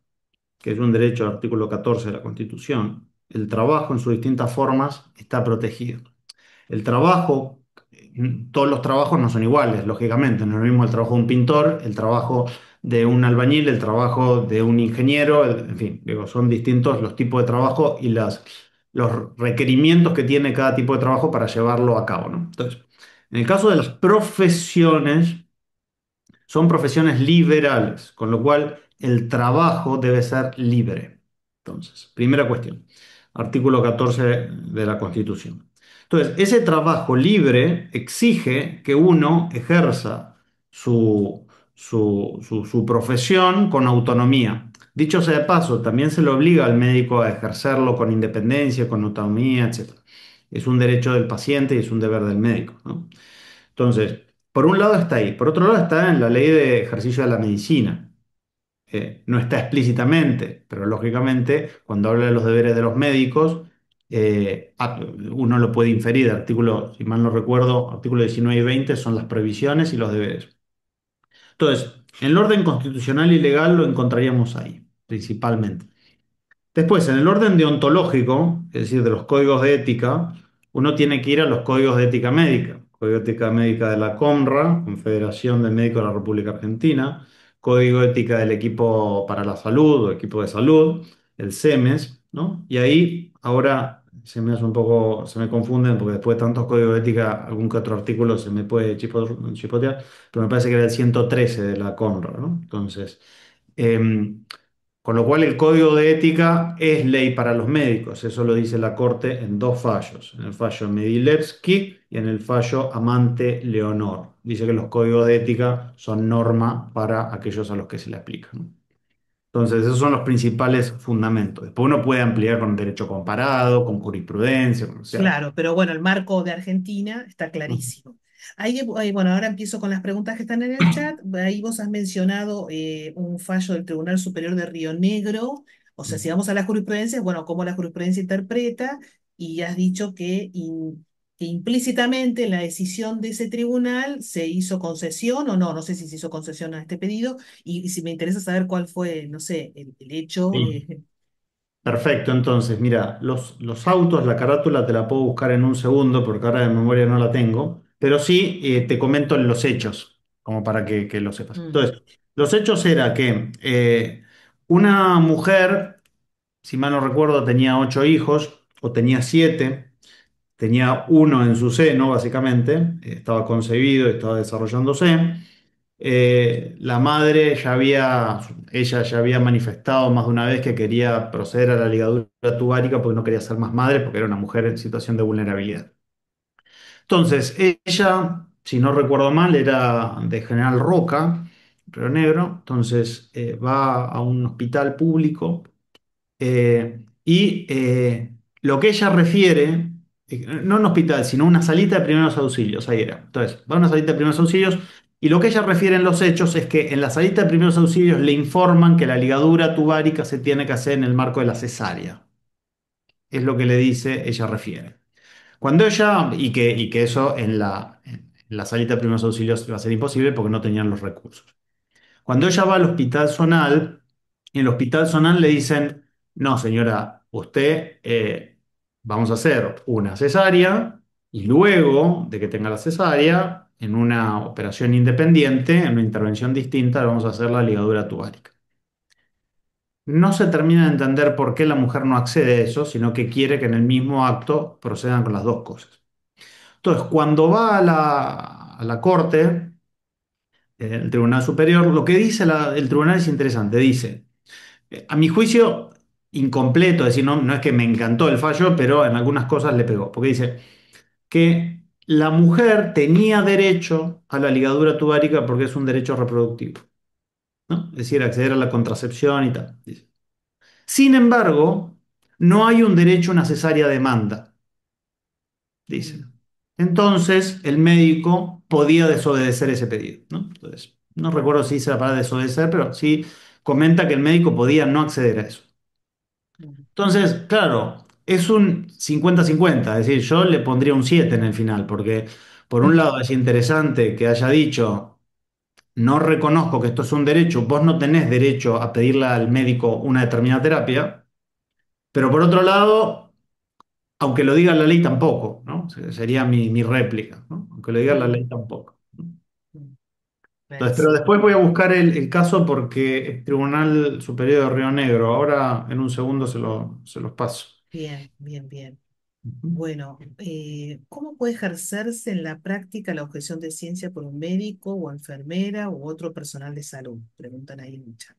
que es un derecho del artículo 14 de la Constitución, el trabajo en sus distintas formas está protegido. El trabajo, todos los trabajos no son iguales, lógicamente. No es lo mismo el trabajo de un pintor, el trabajo de un albañil, el trabajo de un ingeniero, en fin, digo, son distintos los tipos de trabajo y los requerimientos que tiene cada tipo de trabajo para llevarlo a cabo, ¿no? Entonces, en el caso de las profesiones, son profesiones liberales, con lo cual el trabajo debe ser libre. Entonces, primera cuestión, artículo 14 de la Constitución. Entonces, ese trabajo libre exige que uno ejerza su profesión con autonomía. Dicho sea de paso, también se le obliga al médico a ejercerlo con independencia, con autonomía, etc. Es un derecho del paciente y es un deber del médico, ¿no? Entonces, por un lado está ahí, por otro lado está en la ley de ejercicio de la medicina. No está explícitamente, pero lógicamente cuando habla de los deberes de los médicos, uno lo puede inferir. Artículo, si mal no recuerdo, artículo 19 y 20 son las prohibiciones y los deberes. Entonces, en el orden constitucional y legal lo encontraríamos ahí, principalmente. Después, en el orden deontológico, es decir, de los códigos de ética, uno tiene que ir a los códigos de ética médica. Código de ética médica de la COMRA, Confederación de Médicos de la República Argentina, Código de ética del equipo para la salud o equipo de salud, el CEMES, ¿no? Y ahí ahora se me hace un poco, se me confunden porque después de tantos códigos de ética, algún que otro artículo se me puede chipotear, pero me parece que era el 113 de la COMRA, ¿no? Entonces, em, con lo cual el código de ética es ley para los médicos, eso lo dice la Corte en dos fallos, en el fallo Medilevsky y en el fallo Amante Leonor. Dice que los códigos de ética son norma para aquellos a los que se le aplica, ¿no? Entonces, esos son los principales fundamentos. Después uno puede ampliar con derecho comparado, con jurisprudencia, o sea. Claro, pero bueno, el marco de Argentina está clarísimo. Bueno, ahora empiezo con las preguntas que están en el chat. Ahí vos has mencionado un fallo del Tribunal Superior de Río Negro. O sea, si vamos a la jurisprudencia, bueno, cómo la jurisprudencia interpreta, y has dicho que implícitamente en la decisión de ese tribunal se hizo concesión o no, no sé si se hizo concesión a este pedido, y si me interesa saber cuál fue, no sé, el hecho. Sí. Perfecto, entonces, mira, los autos, la carátula te la puedo buscar en un segundo porque ahora de memoria no la tengo, pero sí te comento los hechos, como para que lo sepas. Mm, Entonces, los hechos era que una mujer, si mal no recuerdo, tenía 8 hijos o tenía 7, tenía uno en su seno, básicamente, estaba concebido, estaba desarrollándose. La madre ella ya había manifestado más de una vez que quería proceder a la ligadura tubárica porque no quería ser más madre, porque era una mujer en situación de vulnerabilidad. Entonces, ella, si no recuerdo mal, era de General Roca, Río Negro. Entonces, va a un hospital público y lo que ella refiere, no un hospital, sino una salita de primeros auxilios, ahí era. Entonces, va a una salita de primeros auxilios Y lo que ella refiere en los hechos es que en la salita de primeros auxilios le informan que la ligadura tubárica se tiene que hacer en el marco de la cesárea. Es lo que le dice, ella refiere. Cuando ella, y que eso en la salita de primeros auxilios iba a ser imposible porque no tenían los recursos. Cuando ella va al hospital zonal, en el hospital zonal le dicen, no señora, usted vamos a hacer una cesárea y luego de que tenga la cesárea, en una operación independiente, en una intervención distinta, le vamos a hacer la ligadura tubárica. No se termina de entender por qué la mujer no accede a eso, sino que quiere que en el mismo acto procedan con las dos cosas. Entonces, cuando va a la corte, el Tribunal Superior, lo que dice el tribunal es interesante. Dice, a mi juicio, incompleto, es decir, no, no es que me encantó el fallo, pero en algunas cosas le pegó, porque dice que la mujer tenía derecho a la ligadura tubárica porque es un derecho reproductivo, ¿no? Es decir, acceder a la contracepción y tal. Dice. Sin embargo, no hay un derecho a una cesárea de demanda, dice. mm, Entonces, el médico podía desobedecer ese pedido, ¿no? Entonces, no recuerdo si dice la palabra desobedecer, pero sí comenta que el médico podía no acceder a eso. mm, Entonces, claro, es un 50-50, es decir, yo le pondría un 7 en el final, porque por un lado es interesante que haya dicho, no reconozco que esto es un derecho, vos no tenés derecho a pedirle al médico una determinada terapia, pero por otro lado, aunque lo diga la ley tampoco, ¿no? Sería mi réplica, ¿no? Aunque lo diga la ley mm, tampoco. mm. Entonces, pero Clarísimo. después voy a buscar el caso porque es Tribunal Superior de Río Negro. Ahora en un segundo se los paso. Bien, bien, bien. Ujú. Bueno, ¿cómo puede ejercerse en la práctica la objeción de ciencia por un médico o enfermera u otro personal de salud? Preguntan ahí en el chat.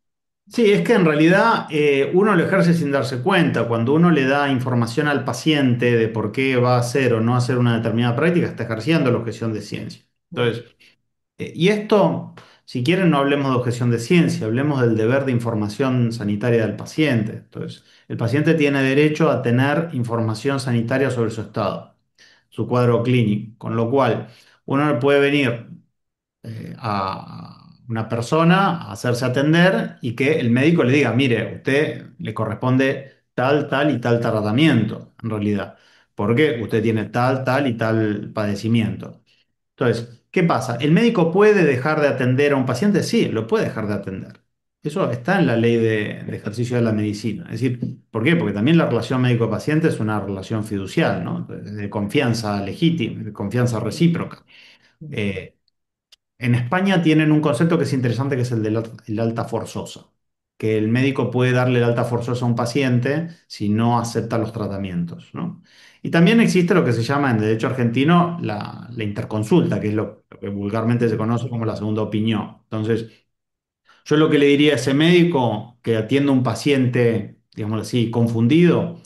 Sí, es que en realidad uno lo ejerce sin darse cuenta. Cuando uno le da información al paciente de por qué va a hacer o no hacer una determinada práctica, está ejerciendo la objeción de ciencia. Mm, Entonces, y esto, si quieren, no hablemos de objeción de ciencia, hablemos del deber de información sanitaria del paciente. Entonces, el paciente tiene derecho a tener información sanitaria sobre su estado, su cuadro clínico, con lo cual uno no puede venir a una persona a hacerse atender y que el médico le diga, mire, a usted le corresponde tal, tal y tal tratamiento, en realidad, porque usted tiene tal, tal y tal padecimiento. Entonces, ¿qué pasa? ¿El médico puede dejar de atender a un paciente? Sí, lo puede dejar de atender. Eso está en la ley de ejercicio de la medicina. Es decir, ¿por qué? Porque también la relación médico-paciente es una relación fiducial, ¿no? De confianza legítima, de confianza recíproca. mm, Eh, en España tienen un concepto que es interesante, que es el alta forzosa, que el médico puede darle el alta forzosa a un paciente si no acepta los tratamientos, ¿no? Y también existe lo que se llama en derecho argentino la interconsulta, que es lo que vulgarmente se mm, conoce como la segunda opinión. Entonces, yo lo que le diría a ese médico que atiende a un paciente, digamos así, confundido,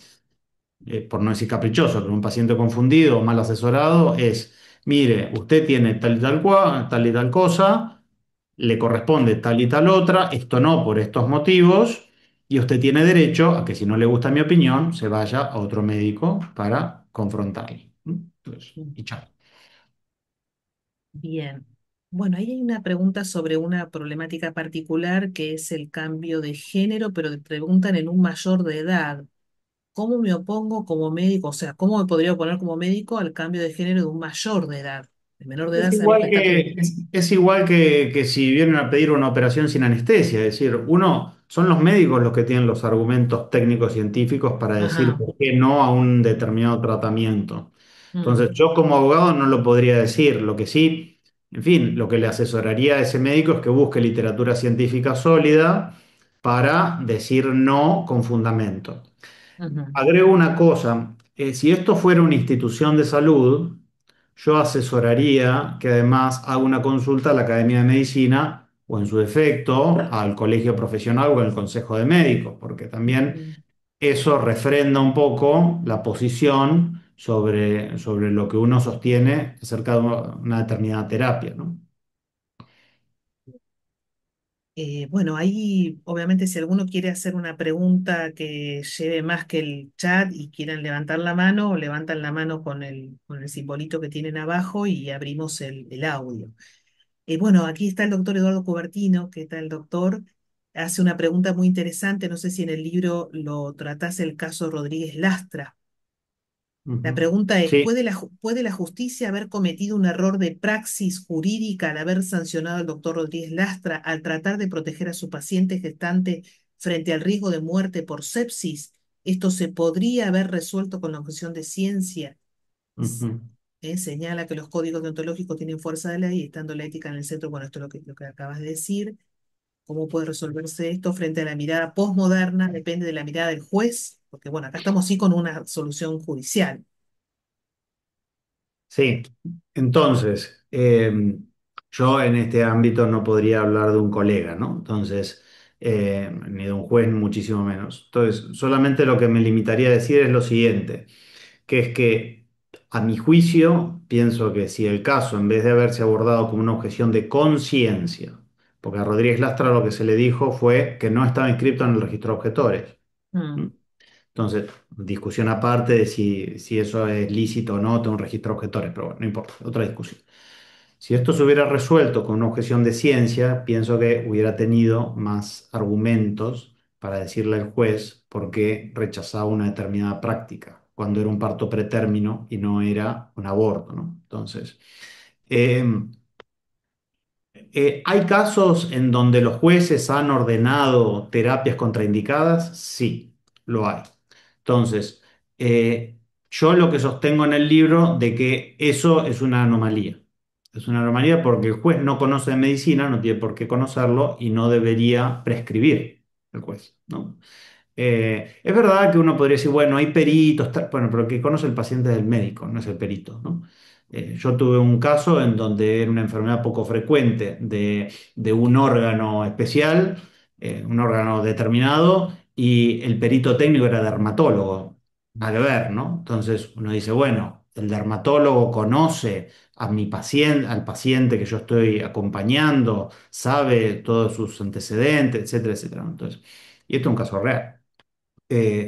por no decir caprichoso, pero un paciente confundido o mal asesorado, es, mire, usted tiene tal y tal, tal y tal cosa, le corresponde tal y tal otra, esto no por estos motivos, y usted tiene derecho a que si no le gusta mi opinión, se vaya a otro médico para confrontarlo. ¿Mm? Entonces, mm. y chao. Bien. Bueno, ahí hay una pregunta sobre una problemática particular que es el cambio de género, pero te preguntan en un mayor de edad. ¿Cómo me opongo como médico? O sea, ¿cómo me podría oponer como médico al cambio de género de un mayor de edad? El menor de Es edad sabemos que igual está que, permitido. es igual que si vienen a pedir una operación sin anestesia, es decir, son los médicos los que tienen los argumentos técnicos científicos para decir Ajá. por qué no a un determinado tratamiento. Entonces, Mm, yo como abogado no lo podría decir, lo que sí, en fin, lo que le asesoraría a ese médico es que busque literatura científica sólida para decir no con fundamento. ujú, Agrego una cosa, si esto fuera una institución de salud, yo asesoraría que además haga una consulta a la Academia de Medicina o en su defecto al colegio profesional o al Consejo de Médicos, porque también mm. eso refrenda un poco la posición sobre lo que uno sostiene acerca de una determinada terapia, ¿no? Bueno, ahí obviamente si alguno quiere hacer una pregunta que lleve más que el chat y quieran levantar la mano, levantan la mano con el simbolito que tienen abajo y abrimos el audio. Bueno, aquí está el doctor Eduardo Cubertino, que está el doctor, hace una pregunta muy interesante, no sé si en el libro lo tratase el caso Rodríguez Lastra. La Ujú. pregunta es, Sí, ¿puede la justicia haber cometido un error de praxis jurídica al haber sancionado al doctor Rodríguez Lastra al tratar de proteger a su paciente gestante frente al riesgo de muerte por sepsis? Esto se podría haber resuelto con la objeción de ciencia. S- ujú. Señala que los códigos deontológicos tienen fuerza de ley, estando la ética en el centro. Bueno, esto es lo que acabas de decir. ¿Cómo puede resolverse esto frente a la mirada posmoderna? Depende de la mirada del juez, porque bueno, acá estamos sí con una solución judicial. Sí. Entonces, yo en este ámbito no podría hablar de un colega, ¿no? Entonces, ni de un juez, muchísimo menos. Entonces, solamente lo que me limitaría a decir es lo siguiente, que es que a mi juicio pienso que si el caso, en vez de haberse abordado como una objeción de conciencia, porque a Rodríguez Lastra lo que se le dijo fue que no estaba inscrito en el registro de objetores. Mm. Entonces, discusión aparte de si eso es lícito o no, tengo un registro de objetores, pero bueno, no importa, otra discusión. Si esto se hubiera resuelto con una objeción de ciencia, pienso que hubiera tenido más argumentos para decirle al juez por qué rechazaba una determinada práctica, cuando era un parto pretérmino y no era un aborto, ¿no? Entonces, eh, ¿hay casos en donde los jueces han ordenado terapias contraindicadas? Sí, lo hay. Entonces, yo lo que sostengo en el libro de que eso es una anomalía. Es una anomalía porque el juez no conoce de medicina, no tiene por qué conocerlo y no debería prescribir el juez, ¿no? Es verdad que uno podría decir, bueno, hay peritos, bueno, pero el que conoce el paciente es el médico, no es el perito, ¿no? Yo tuve un caso en donde era una enfermedad poco frecuente de un órgano especial, un órgano determinado, y el perito técnico era dermatólogo, nada que ver, ¿no? Entonces uno dice, bueno, el dermatólogo conoce a mi paciente, al paciente que yo estoy acompañando, sabe todos sus antecedentes, etcétera, etcétera, ¿no? Entonces, y esto es un caso real.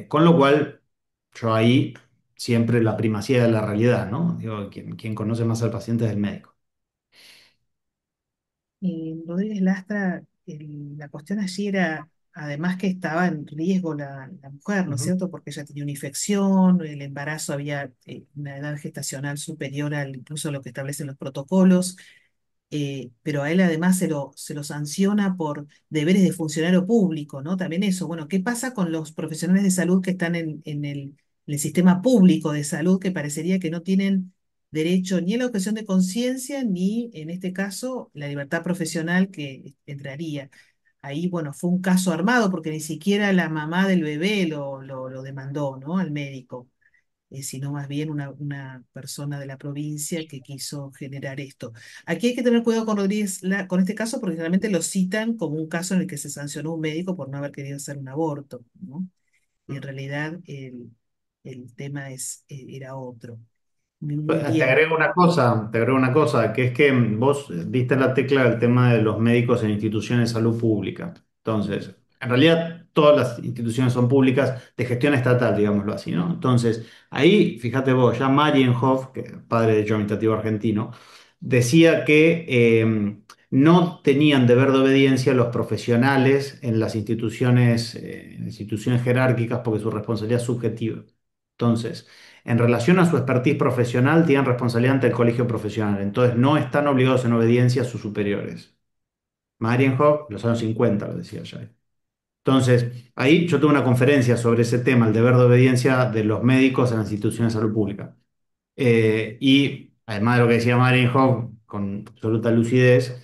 Con lo cual, yo ahí siempre la primacía de la realidad, ¿no? Digo, quien conoce más al paciente es el médico. Y Rodríguez Lastra, la cuestión allí era, además que estaba en riesgo la mujer, ¿no es Ujú. cierto? Porque ella tenía una infección, el embarazo había una edad gestacional superior al incluso lo que establecen los protocolos. Pero a él además se lo sanciona por deberes de funcionario público, ¿no? También eso, bueno, ¿qué pasa con los profesionales de salud que están en el sistema público de salud que parecería que no tienen derecho ni a la objeción de conciencia ni, en este caso, la libertad profesional que entraría? Ahí, bueno, fue un caso armado porque ni siquiera la mamá del bebé lo demandó, ¿no? Al médico, sino más bien una persona de la provincia que quiso generar esto. Aquí hay que tener cuidado con Rodríguez, con este caso, porque realmente lo citan como un caso en el que se sancionó un médico por no haber querido hacer un aborto, ¿no? Y en realidad el tema era otro. Muy bien. Te agrego una cosa, que es que vos diste la tecla del tema de los médicos en instituciones de salud pública. Entonces, en realidad todas las instituciones son públicas de gestión estatal, digámoslo así, ¿no? Entonces, ahí, fíjate vos, ya Marienhoff, que es padre del Yomitativo argentino, decía que no tenían deber de obediencia los profesionales en las instituciones jerárquicas porque su responsabilidad es subjetiva. Entonces, en relación a su expertise profesional, tienen responsabilidad ante el colegio profesional, entonces no están obligados en obediencia a sus superiores. Marienhoff, los años 50, lo decía ya. Entonces, ahí yo tuve una conferencia sobre ese tema, el deber de obediencia de los médicos en las instituciones de salud pública. Y además de lo que decía Marienhoff, con absoluta lucidez,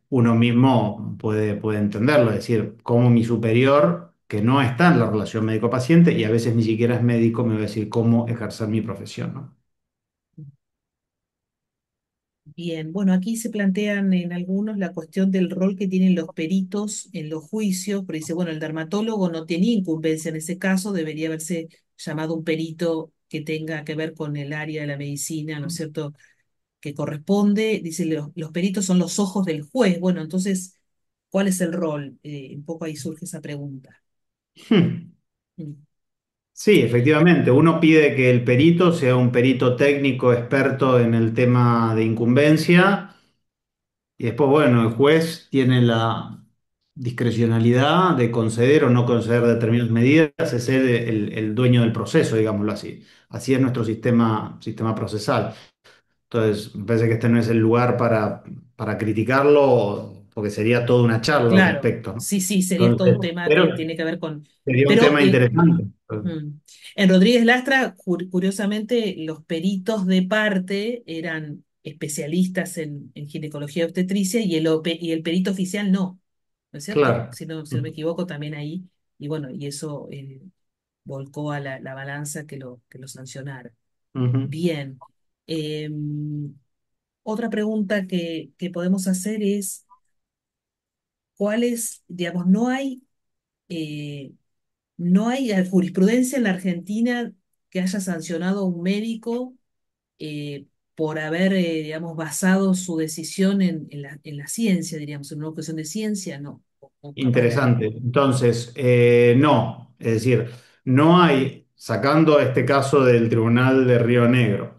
uno mismo puede entenderlo, es decir, cómo mi superior, que no está en la relación médico-paciente y a veces ni siquiera es médico, me va a decir cómo ejercer mi profesión, ¿no? Bien, bueno, aquí se plantean en algunos la cuestión del rol que tienen los peritos en los juicios, pero dice, bueno, el dermatólogo no tenía incumbencia en ese caso, debería haberse llamado un perito que tenga que ver con el área de la medicina, ¿no es cierto?, que corresponde. Dice, los peritos son los ojos del juez. Bueno, entonces, ¿cuál es el rol? Un poco ahí surge esa pregunta. Hmm. Mm. Sí, efectivamente, uno pide que el perito sea un perito técnico experto en el tema de incumbencia. Y después, bueno, el juez tiene la discrecionalidad de conceder o no conceder determinadas medidas, es él el dueño del proceso, digámoslo así. Así es nuestro sistema procesal. Entonces, me parece que este no es el lugar para criticarlo, porque sería toda una charla al Claro, respecto, ¿no? sí, sí, sería todo Entonces, un tema que pero tiene que ver con... sería un Pero tema interesante. en Rodríguez Lastra, curiosamente, los peritos de parte eran especialistas en ginecología y obstetricia y y el perito oficial no, ¿no es cierto? Claro. Si no me equivoco, también ahí, y bueno, y eso volcó a la balanza que lo sancionara. Ujú. Bien. Otra pregunta que podemos hacer es, ¿cuáles, digamos, eh, no hay jurisprudencia en la Argentina que haya sancionado a un médico por haber, digamos, basado su decisión en la ciencia, diríamos, en una cuestión de ciencia? No, o capaz la... Interesante. Entonces, no, es decir, no hay, sacando este caso del Tribunal de Río Negro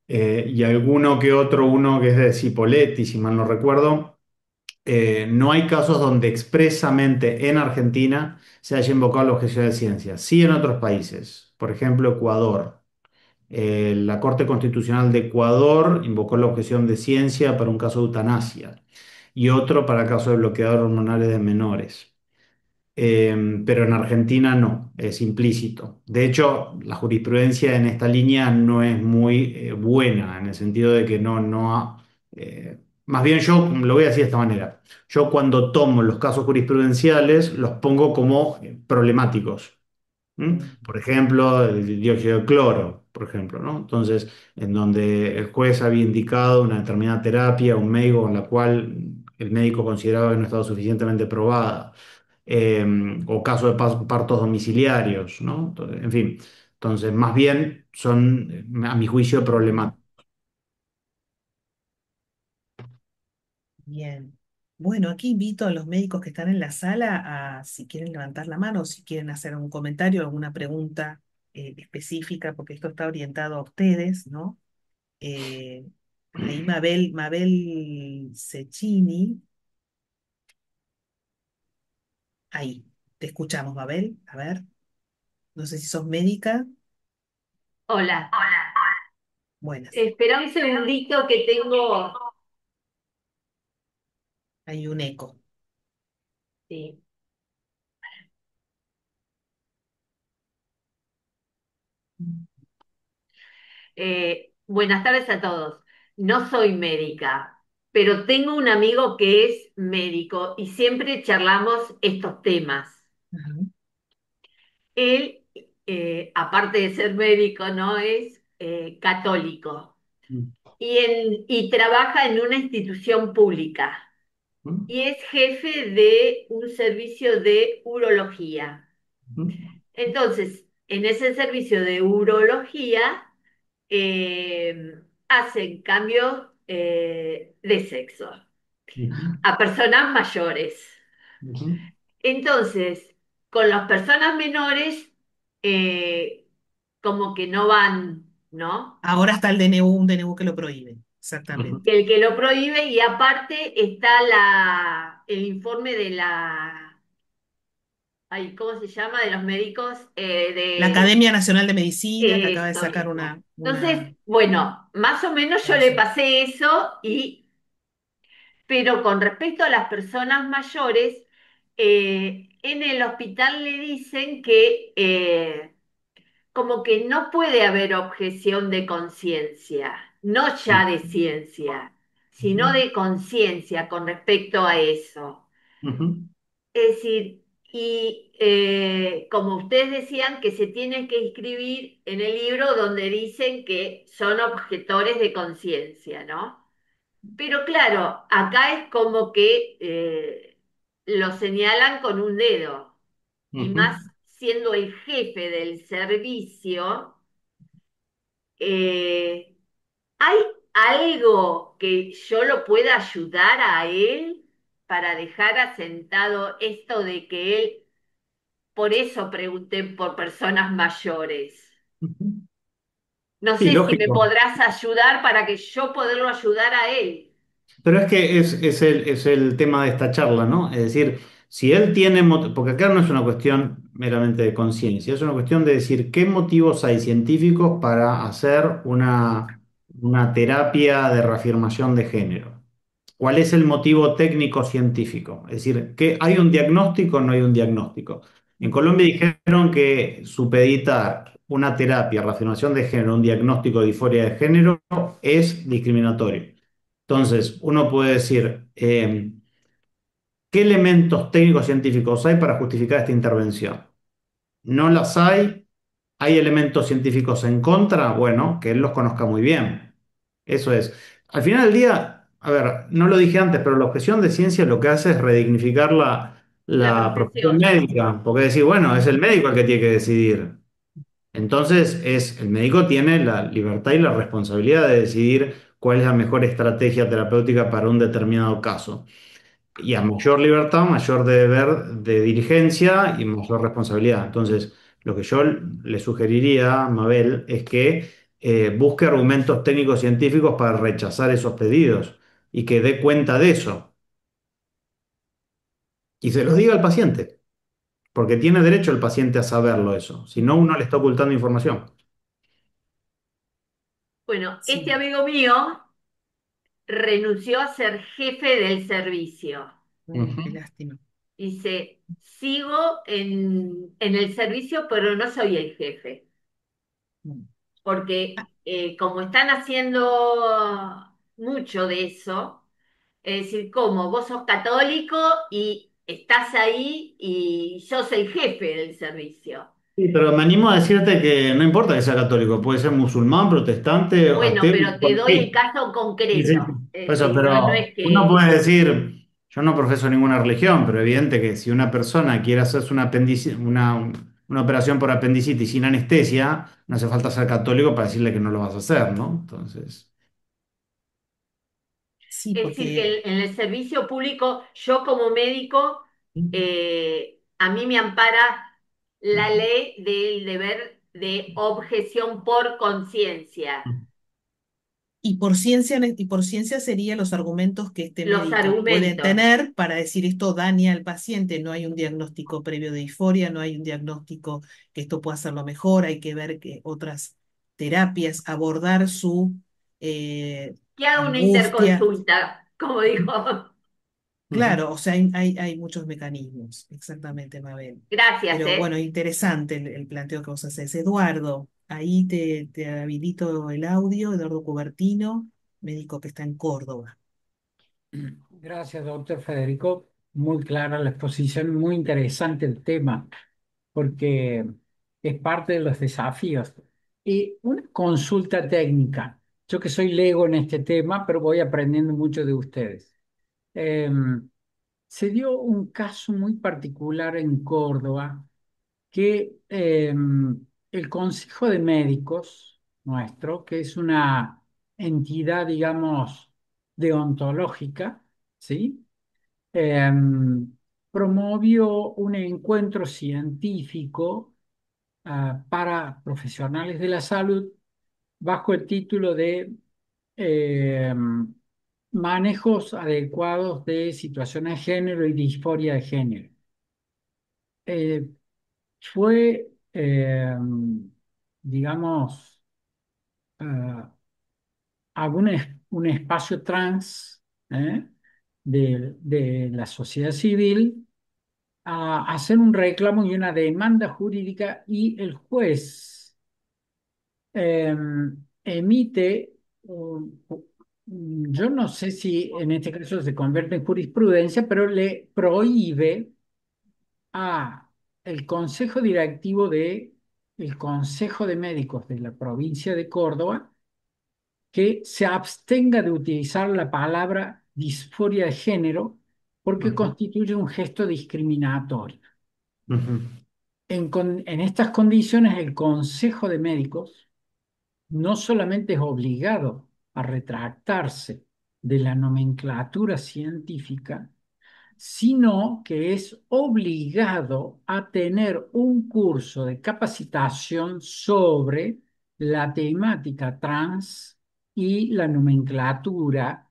y alguno que otro, uno que es de Cipolletti, si mal no recuerdo, no hay casos donde expresamente en Argentina se haya invocado la objeción de ciencia. Sí en otros países, por ejemplo, Ecuador. La Corte Constitucional de Ecuador invocó la objeción de ciencia para un caso de eutanasia y otro para el caso de bloqueador hormonales de menores. Pero en Argentina no, es implícito. De hecho, la jurisprudencia en esta línea no es muy buena, en el sentido de que más bien yo lo voy a decir de esta manera. Yo cuando tomo los casos jurisprudenciales los pongo como problemáticos. ¿Mm? Por ejemplo, el dióxido de cloro, por ejemplo, ¿no? Entonces, en donde el juez había indicado una determinada terapia, un médico con la cual el médico consideraba que no estaba suficientemente probada, eh, o casos de partos domiciliarios, ¿no? Entonces, en fin, entonces, más bien son, a mi juicio, problemáticos. Bien. Bueno, aquí invito a los médicos que están en la sala a, si quieren levantar la mano, si quieren hacer un comentario, alguna pregunta específica, porque esto está orientado a ustedes, ¿no? Eh, ahí Mabel Cecchini, ahí, te escuchamos, Mabel. A ver, no sé si sos médica. Hola, Buenas, espera un segundito que tengo. hay un eco. Sí. Buenas tardes a todos. No soy médica, pero tengo un amigo que es médico y siempre charlamos estos temas. Ajá. Él, aparte de ser médico, no es católico Mm, y trabaja en una institución pública mm, y es jefe de un servicio de urología. mm, Entonces, en ese servicio de urología hacen cambios de sexo mm, a personas mayores. mm, Entonces, con las personas menores, eh, como que no van, ¿no? Ahora está el DNU, un DNU que lo prohíbe, exactamente. El que lo prohíbe y aparte está el informe de ay, ¿cómo se llama? De los médicos, La Academia Nacional de Medicina, que acaba de esto sacar mismo. una Entonces, bueno, más o menos yo le resolución. pasé eso pero con respecto a las personas mayores, en el hospital le dicen que como que no puede haber objeción de conciencia, no ya de ciencia, sino de conciencia con respecto a eso. mm, Es decir, y como ustedes decían, que se tienen que inscribir en el libro donde dicen que son objetores de conciencia, ¿no? Pero claro, acá es como que lo señalan con un dedo, y mm, más siendo el jefe del servicio, eh, ¿hay algo que yo lo pueda ayudar a él para dejar asentado esto de que él, por eso pregunté por personas mayores? mm. No Sí, sé si me lógico. podrás ayudar para que yo poderlo ayudar a él. Pero es que es el tema de esta charla, ¿no? Es decir, si él tiene, porque acá no es una cuestión meramente de conciencia, es una cuestión de decir qué motivos hay científicos para hacer una terapia de reafirmación de género. ¿Cuál es el motivo técnico científico? Es decir, ¿que hay un diagnóstico o no hay un diagnóstico? En Colombia dijeron que supeditar una terapia, reafirmación de género, un diagnóstico de disforia de género es discriminatorio. Entonces, uno puede decir, ¿qué elementos técnicos científicos hay para justificar esta intervención? ¿No las hay? ¿Hay elementos científicos en contra? Bueno, que él los conozca muy bien. Eso es. Al final del día, a ver, no lo dije antes, pero la objeción de ciencia lo que hace es redignificar La la profesión profesión. médica, porque decir, bueno, es el médico el que tiene que decidir. Entonces, el médico tiene la libertad y la responsabilidad de decidir cuál es la mejor estrategia terapéutica para un determinado caso. Y a mayor libertad, mayor deber de diligencia y mayor responsabilidad. Entonces, lo que yo le sugeriría a Mabel es que busque argumentos técnicos científicos para rechazar esos pedidos y que dé cuenta de eso. Y se los diga al paciente, porque tiene derecho el paciente a saberlo eso. Si no, uno le está ocultando información. Bueno, este Sí. amigo mío renunció a ser jefe del servicio. Qué Ujú. lástima. Dice, sigo en el servicio, pero no soy el jefe, Mm. porque como están haciendo mucho de eso, es decir, como vos sos católico y estás ahí y sos el jefe del servicio. Sí, pero me animo a decirte que no importa que sea católico, puede ser musulmán, protestante, Bueno, ateo, pero te doy el cualquier. caso Sí, sí, concreto, sí. es Por eso, decir, no, no pero es uno que... puede decir, yo no profeso ninguna religión, pero evidente que si una persona quiere hacerse una operación por apendicitis sin anestesia, no hace falta ser católico para decirle que no lo vas a hacer, ¿no? Entonces, Sí, Es decir, que porque en el servicio público, yo como médico, a mí me ampara la ley del deber de objeción por conciencia, y por ciencia serían los argumentos que este los médico puede argumentos. tener para decir esto daña al paciente, no hay un diagnóstico previo de disforia, no hay un diagnóstico que esto pueda hacerlo mejor, hay que ver que otras terapias, abordar su Que haga una angustia. interconsulta, como dijo. ujú. Claro, o sea, hay muchos mecanismos, exactamente, Mabel. Gracias, Pero bueno, ¿eh? interesante el planteo que vos haces. Eduardo, ahí te habilito el audio, Eduardo Cubertino, médico que está en Córdoba. Gracias, doctor Federico. Muy clara la exposición, muy interesante el tema, porque es parte de los desafíos. Y una consulta técnica. Yo que soy lego en este tema, pero voy aprendiendo mucho de ustedes. Eh, Se dio un caso muy particular en Córdoba que el Consejo de Médicos nuestro, que es una entidad, digamos, deontológica, ¿sí? Em, Promovió un encuentro científico para profesionales de la salud bajo el título de em, Manejos adecuados de situaciones de género y disforia de género. Eh, Fue, digamos, ah, un espacio trans, ¿eh? de la sociedad civil a hacer un reclamo y una demanda jurídica y el juez eh, emite, yo no sé si en este caso se convierte en jurisprudencia, pero le prohíbe a el Consejo Directivo de el Consejo de Médicos de la provincia de Córdoba que se abstenga de utilizar la palabra disforia de género porque Ujú, constituye un gesto discriminatorio. ujú, En estas condiciones, el Consejo de Médicos no solamente es obligado a retractarse de la nomenclatura científica, sino que es obligado a tener un curso de capacitación sobre la temática trans y la nomenclatura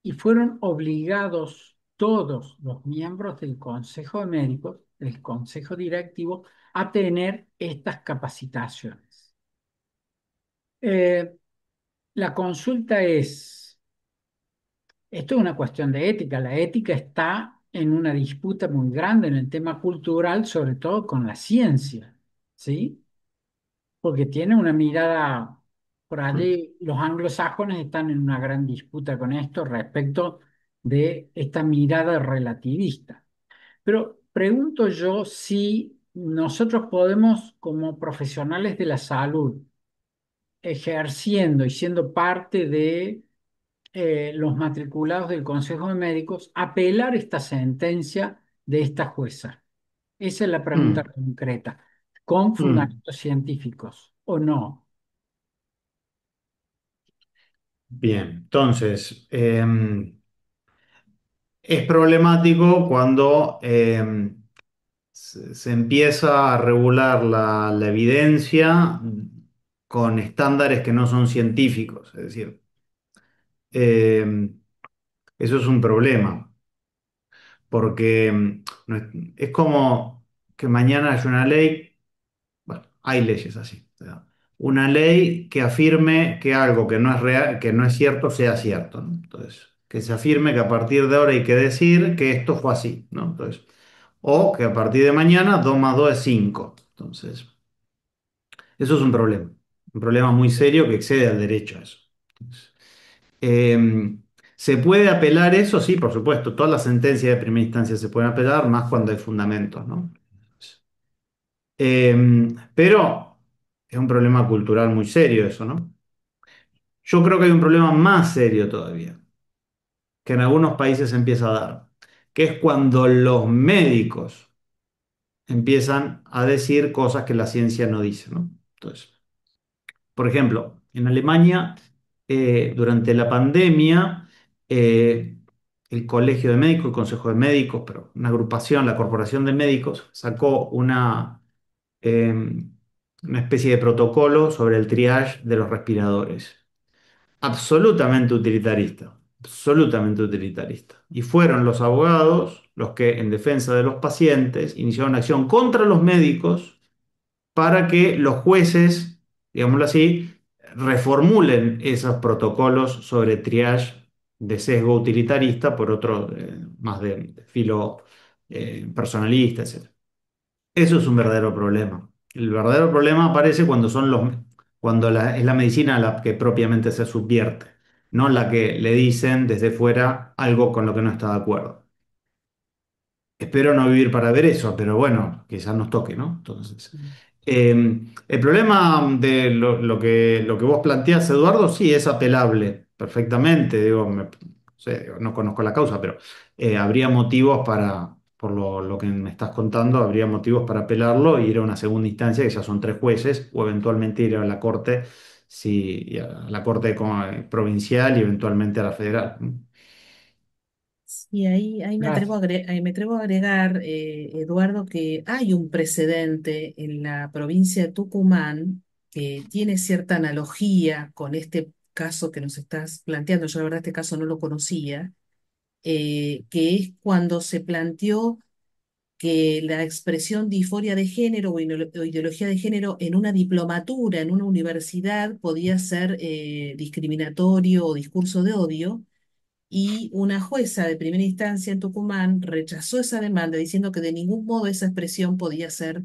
y fueron obligados todos los miembros del Consejo de Médicos, del Consejo Directivo, a tener estas capacitaciones. Eh, la consulta es, esto es una cuestión de ética, la ética está en una disputa muy grande en el tema cultural, sobre todo con la ciencia, ¿sí? Porque tiene una mirada, por allí los anglosajones están en una gran disputa con esto respecto de esta mirada relativista. Pero pregunto yo si nosotros podemos, como profesionales de la salud, ejerciendo y siendo parte de los matriculados del Consejo de Médicos, apelar esta sentencia de esta jueza. Esa es la pregunta Mm, concreta. ¿Con mm. fundamentos científicos o no? Bien, entonces, es problemático cuando se empieza a regular la evidencia con estándares que no son científicos, es decir, eso es un problema, porque no es como que mañana haya una ley. Bueno, hay leyes así. O sea, una ley que afirme que algo que no es real, que no es cierto, sea cierto, ¿no? Entonces, que se afirme que a partir de ahora hay que decir que esto fue así, ¿no? Entonces, o que a partir de mañana 2 más 2 es 5. Entonces, eso es un problema muy serio que excede al derecho a eso. Entonces, ¿se puede apelar eso? Sí, por supuesto. Todas las sentencias de primera instancia se pueden apelar, más cuando hay fundamentos, ¿no? Pero es un problema cultural muy serio eso, ¿no? Yo creo que hay un problema más serio todavía, que en algunos países se empieza a dar, que es cuando los médicos empiezan a decir cosas que la ciencia no dice, ¿no? Entonces, por ejemplo, en Alemania, durante la pandemia, eh, el Colegio de Médicos, el Consejo de Médicos, pero una agrupación, la Corporación de Médicos, sacó eh, una especie de protocolo sobre el triage de los respiradores. Absolutamente utilitarista, absolutamente utilitarista. Y fueron los abogados los que, en defensa de los pacientes, iniciaron acción contra los médicos para que los jueces, digámoslo así, reformulen esos protocolos sobre triage de sesgo utilitarista por otro más de filo personalista, etc. Eso es un verdadero problema. El verdadero problema aparece cuando es la medicina la que propiamente se subvierte, no la que le dicen desde fuera algo con lo que no está de acuerdo. Espero no vivir para ver eso, pero bueno, quizás nos toque, ¿no? Entonces, el problema de lo que vos planteás, Eduardo, sí es apelable perfectamente. Digo, no sé, digo, no conozco la causa, pero habría motivos por lo que me estás contando, habría motivos para apelarlo e ir a una segunda instancia, que ya son tres jueces, o eventualmente ir a la corte, sí, a la corte provincial y eventualmente a la federal. Y ahí Gracias. ahí me atrevo a agregar, Eduardo, que hay un precedente en la provincia de Tucumán que tiene cierta analogía con este caso que nos estás planteando. Yo la verdad este caso no lo conocía, que es cuando se planteó que la expresión disforia de género o ideología de género en una diplomatura, en una universidad, podía ser discriminatorio o discurso de odio, y una jueza de primera instancia en Tucumán rechazó esa demanda diciendo que de ningún modo esa expresión podía ser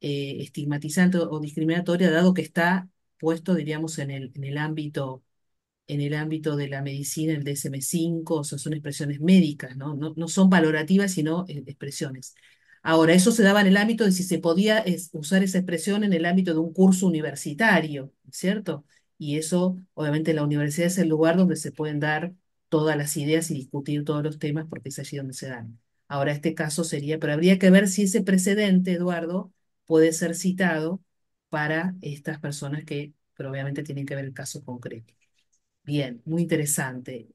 estigmatizante o discriminatoria, dado que está puesto, diríamos, en el ámbito de la medicina, el DSM-5, o sea, son expresiones médicas, ¿no? No son valorativas, sino expresiones. Ahora, eso se daba en el ámbito de si se podía usar esa expresión en el ámbito de un curso universitario, ¿cierto? Y eso, obviamente, la universidad es el lugar donde se pueden dar todas las ideas y discutir todos los temas, porque es allí donde se dan. Ahora, este caso sería, pero habría que ver si ese precedente, Eduardo, puede ser citado para estas personas que, pero obviamente tienen que ver el caso concreto. Bien, muy interesante.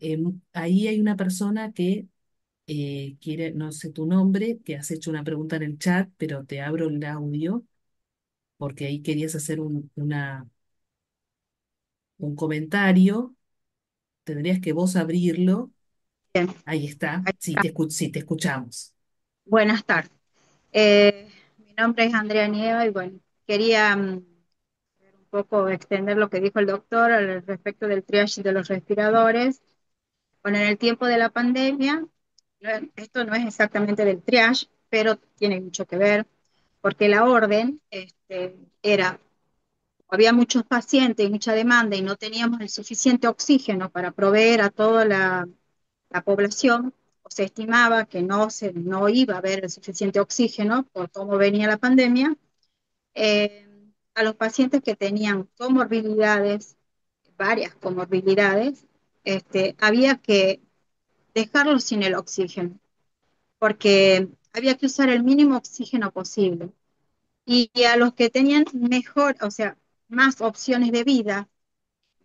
Ahí hay una persona que quiere, no sé tu nombre, que has hecho una pregunta en el chat, pero te abro el audio porque ahí querías hacer un comentario. Tendrías que vos abrirlo Bien, Ahí está. ahí Sí, está. sí, te escuchamos. Buenas tardes. Mi nombre es Andrea Nieva y bueno, quería un poco extender lo que dijo el doctor al respecto del triage de los respiradores. Bueno, en el tiempo de la pandemia, esto no es exactamente del triage, pero tiene mucho que ver, porque la orden era, había muchos pacientes y mucha demanda y no teníamos el suficiente oxígeno para proveer a toda la población, o se estimaba que no iba a haber el suficiente oxígeno por cómo venía la pandemia. A los pacientes que tenían comorbilidades, varias comorbilidades, había que dejarlos sin el oxígeno, porque había que usar el mínimo oxígeno posible. Y a los que tenían mejor, o sea, más opciones de vida,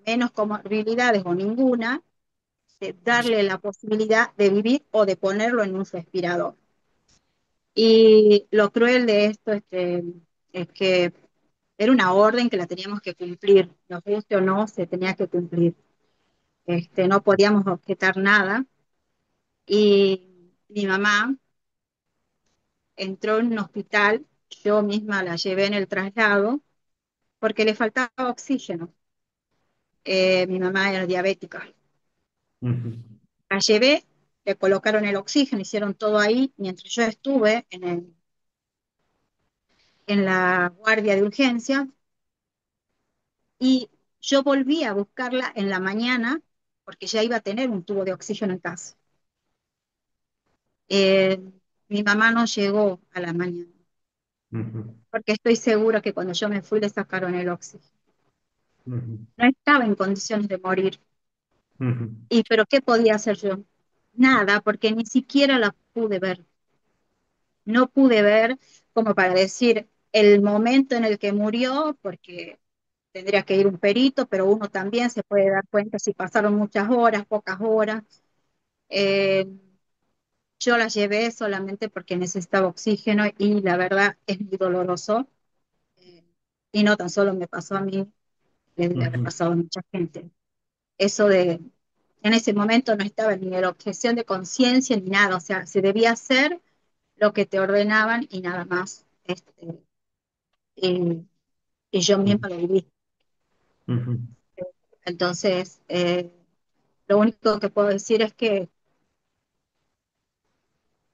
menos comorbilidades o ninguna, darle la posibilidad de vivir o de ponerlo en un respirador. Y lo cruel de esto es que era una orden que la teníamos que cumplir, nos guste o no, se tenía que cumplir. No podíamos objetar nada. Y mi mamá entró en un hospital, yo misma la llevé en el traslado porque le faltaba oxígeno. Mi mamá era diabética. Ujú, La llevé, le colocaron el oxígeno, hicieron todo ahí mientras yo estuve en la guardia de urgencia y yo volví a buscarla en la mañana porque ya iba a tener un tubo de oxígeno en casa. Eh, Mi mamá no llegó a la mañana ujú, porque estoy segura que cuando yo me fui le sacaron el oxígeno. ujú, No estaba en condiciones de morir. ujú, Pero ¿qué podía hacer yo? Nada, porque ni siquiera la pude ver. No pude ver como para decir el momento en el que murió, porque tendría que ir un perito, pero uno también se puede dar cuenta si pasaron muchas horas, pocas horas. Eh, yo la llevé solamente porque necesitaba oxígeno y la verdad es muy doloroso. Eh, y no tan solo me pasó a mí, le debe haber ujú, pasado a mucha gente. Eso de, en ese momento no estaba ni la objeción de conciencia ni nada, o sea, se debía hacer lo que te ordenaban y nada más. Y, y yo misma lo viví. ujú, Entonces, lo único que puedo decir es que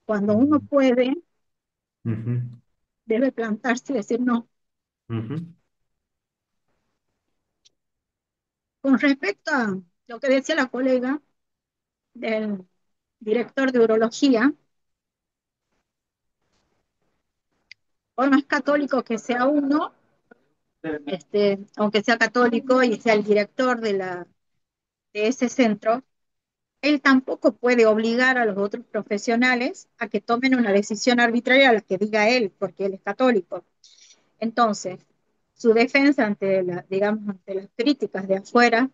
cuando uno puede, ujú, debe plantarse y decir no. ujú, Con respecto a lo que decía la colega del director de urología, por más católico que sea uno, aunque sea católico y sea el director de ese centro, él tampoco puede obligar a los otros profesionales a que tomen una decisión arbitraria a la que diga él, porque él es católico. Entonces, su defensa ante digamos, ante las críticas de afuera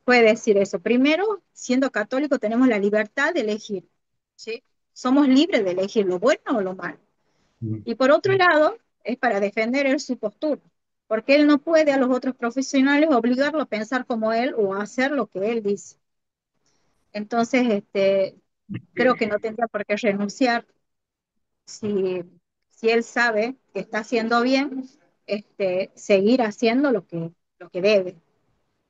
puede decir eso. Primero, siendo católico tenemos la libertad de elegir, ¿sí? Somos libres de elegir lo bueno o lo malo. ujú, Y por otro lado, es para defender él su postura, porque él no puede a los otros profesionales obligarlo a pensar como él o a hacer lo que él dice. Entonces, creo que no tendría por qué renunciar si, si él sabe que está haciendo bien, seguir haciendo lo que debe.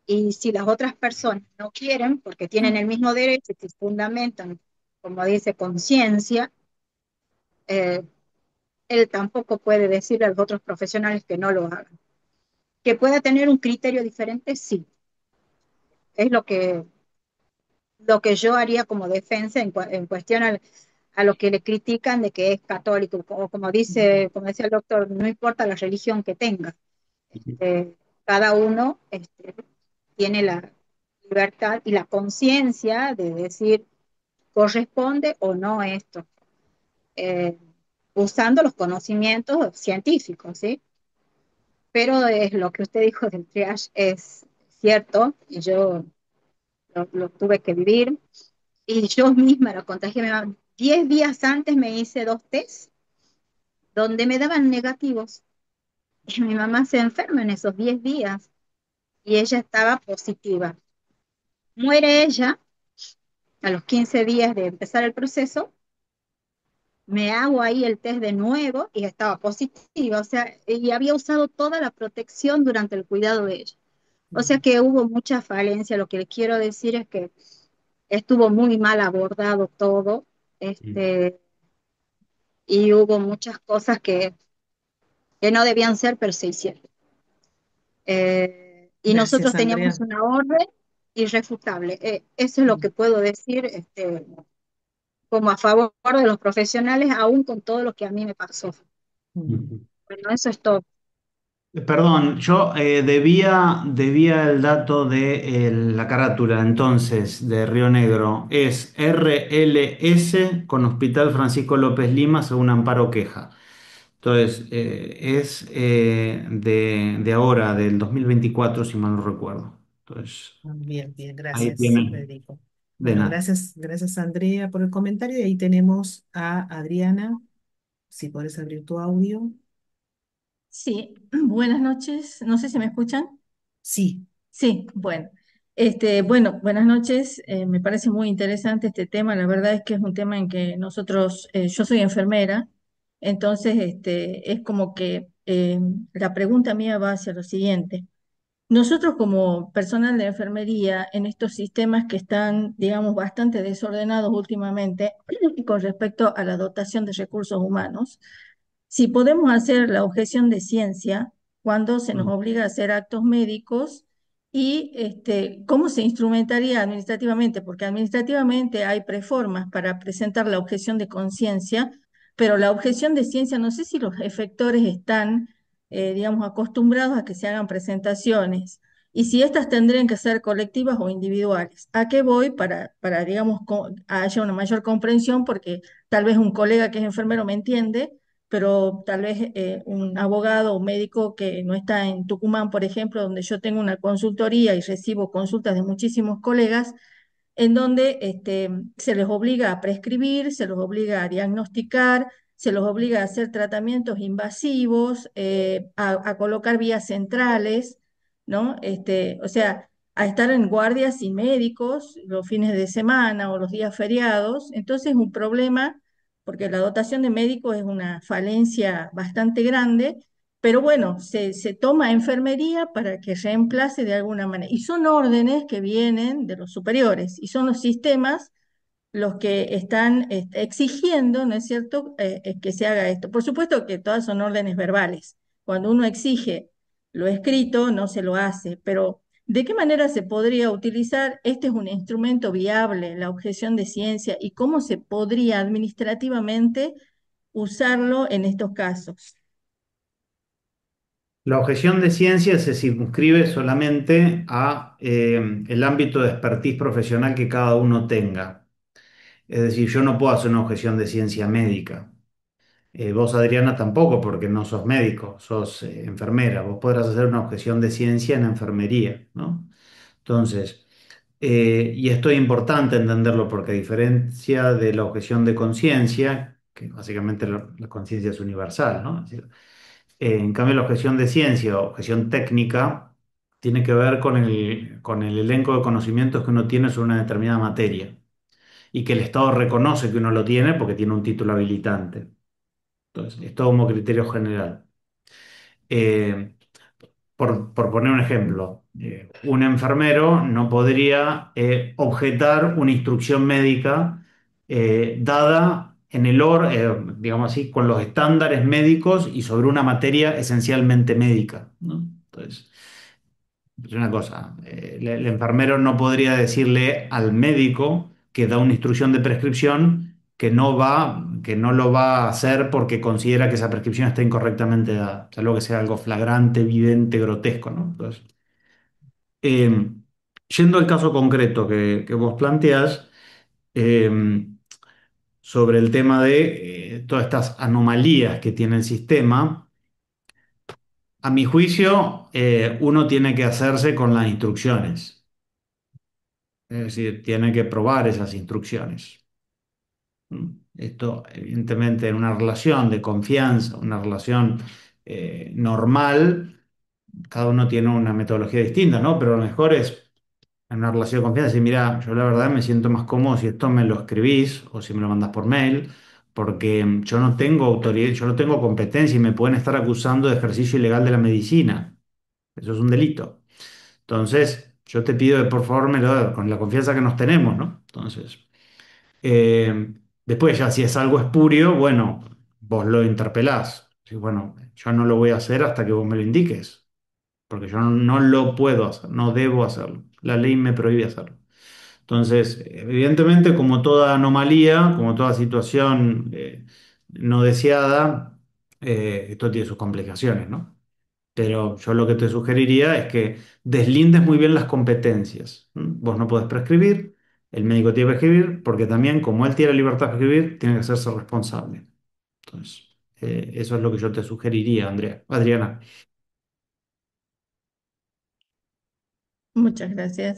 Y si las otras personas no quieren, porque tienen el mismo derecho y se fundamentan, como dice, conciencia, eh, él tampoco puede decirle a los otros profesionales que no lo hagan. Que pueda tener un criterio diferente, sí. Es lo que yo haría como defensa en cuestión a lo que le critican de que es católico, o como dice, como decía el doctor, no importa la religión que tenga, cada uno tiene la libertad y la conciencia de decir corresponde o no esto, eh, usando los conocimientos científicos, ¿sí? Pero es lo que usted dijo del triage es cierto, y yo lo tuve que vivir, y yo misma lo contagié. 10 días antes me hice 2 test donde me daban negativos. Y mi mamá se enferma en esos 10 días y ella estaba positiva. Muere ella A los 15 días de empezar el proceso, me hago ahí el test de nuevo y estaba positiva, o sea, y había usado toda la protección durante el cuidado de ella. O sea que hubo mucha falencia. Lo que les quiero decir es que estuvo muy mal abordado todo, este, y hubo muchas cosas que no debían ser, pero se hicieron. Y nosotros Gracias, teníamos Andrea. una orden irrefutable. Eso es lo que puedo decir, como a favor de los profesionales, aún con todo lo que a mí me pasó. Ujú. Bueno, eso es todo. Perdón, yo debía el dato de la carátula entonces de Río Negro. Es RLS con Hospital Francisco López Lima según Amparo Queja. Entonces, es de ahora, del 2024 si mal no recuerdo. Entonces, Bien, bien, ahí gracias, tienen, Federico. de Bueno, nada. gracias, gracias, Andrea, por el comentario. Y ahí tenemos a Adriana. Si podés abrir tu audio. Sí, buenas noches. No sé si me escuchan. Sí, Sí, bueno. Bueno, buenas noches. Me parece muy interesante este tema. La verdad es que es un tema en que nosotros, yo soy enfermera, entonces es como que la pregunta mía va hacia lo siguiente. Nosotros como personal de enfermería, en estos sistemas que están, digamos, bastante desordenados últimamente con respecto a la dotación de recursos humanos, si podemos hacer la objeción de ciencia cuando se nos Mm. obliga a hacer actos médicos y cómo se instrumentaría administrativamente, porque administrativamente hay preformas para presentar la objeción de conciencia, pero la objeción de ciencia, no sé si los efectores están, digamos, acostumbrados a que se hagan presentaciones y si estas tendrían que ser colectivas o individuales. ¿A qué voy? Para digamos, haya una mayor comprensión, porque tal vez un colega que es enfermero me entiende, pero tal vez un abogado o médico que no está en Tucumán, por ejemplo, donde yo tengo una consultoría y recibo consultas de muchísimos colegas, en donde se les obliga a prescribir, se los obliga a diagnosticar, se los obliga a hacer tratamientos invasivos, a colocar vías centrales, ¿no? O sea, a estar en guardias sin médicos los fines de semana o los días feriados. Entonces, un problema, porque la dotación de médicos es una falencia bastante grande, pero bueno, se toma enfermería para que reemplace de alguna manera. Y son órdenes que vienen de los superiores y son los sistemas los que están exigiendo, ¿no es cierto?, que se haga esto. Por supuesto que todas son órdenes verbales. Cuando uno exige lo escrito, no se lo hace, pero ¿de qué manera se podría utilizar? Este es un instrumento viable, la objeción de ciencia, y cómo se podría administrativamente usarlo en estos casos. La objeción de ciencia se circunscribe solamente a el ámbito de expertise profesional que cada uno tenga. Es decir, yo no puedo hacer una objeción de ciencia médica. Vos, Adriana, tampoco, porque no sos médico, sos enfermera. Vos podrás hacer una objeción de ciencia en enfermería, ¿no? Entonces, y esto es importante entenderlo porque a diferencia de la objeción de conciencia, que básicamente la conciencia es universal, ¿no? Es decir, en cambio, la objeción de ciencia o objeción técnica tiene que ver con el elenco de conocimientos que uno tiene sobre una determinada materia y que el Estado reconoce que uno lo tiene porque tiene un título habilitante. Entonces, esto como criterio general. Eh, por poner un ejemplo, un enfermero no podría objetar una instrucción médica dada en digamos así, con los estándares médicos y sobre una materia esencialmente médica, ¿no? Entonces, es una cosa, el enfermero no podría decirle al médico que da una instrucción de prescripción que no lo va a hacer porque considera que esa prescripción está incorrectamente dada, salvo que sea algo flagrante, evidente, grotesco, ¿no? Entonces, eh, yendo al caso concreto que vos planteás, eh, sobre el tema de todas estas anomalías que tiene el sistema, a mi juicio, uno tiene que hacerse con las instrucciones. Es decir, tiene que probar esas instrucciones. ¿Mm? Esto, evidentemente, en una relación de confianza, una relación normal, cada uno tiene una metodología distinta, ¿no? Pero lo mejor es en una relación de confianza, decir, mira, yo la verdad me siento más cómodo si esto me lo escribís o si me lo mandás por mail, porque yo no tengo autoridad, yo no tengo competencia y me pueden estar acusando de ejercicio ilegal de la medicina. Eso es un delito. Entonces, yo te pido que por favor me lo hagas con la confianza que nos tenemos, ¿no? Entonces, después ya si es algo espurio, bueno, vos lo interpelás. Sí, bueno, yo no lo voy a hacer hasta que vos me lo indiques, porque yo no lo puedo hacer, no debo hacerlo. La ley me prohíbe hacerlo. Entonces, evidentemente, como toda anomalía, como toda situación no deseada, esto tiene sus complicaciones, ¿no? Pero yo lo que te sugeriría es que deslindes muy bien las competencias. ¿M? Vos no podés prescribir, el médico tiene que prescribir, porque también, como él tiene la libertad de prescribir, tiene que hacerse responsable. Entonces, eso es lo que yo te sugeriría, Andrea. Adriana. Muchas gracias.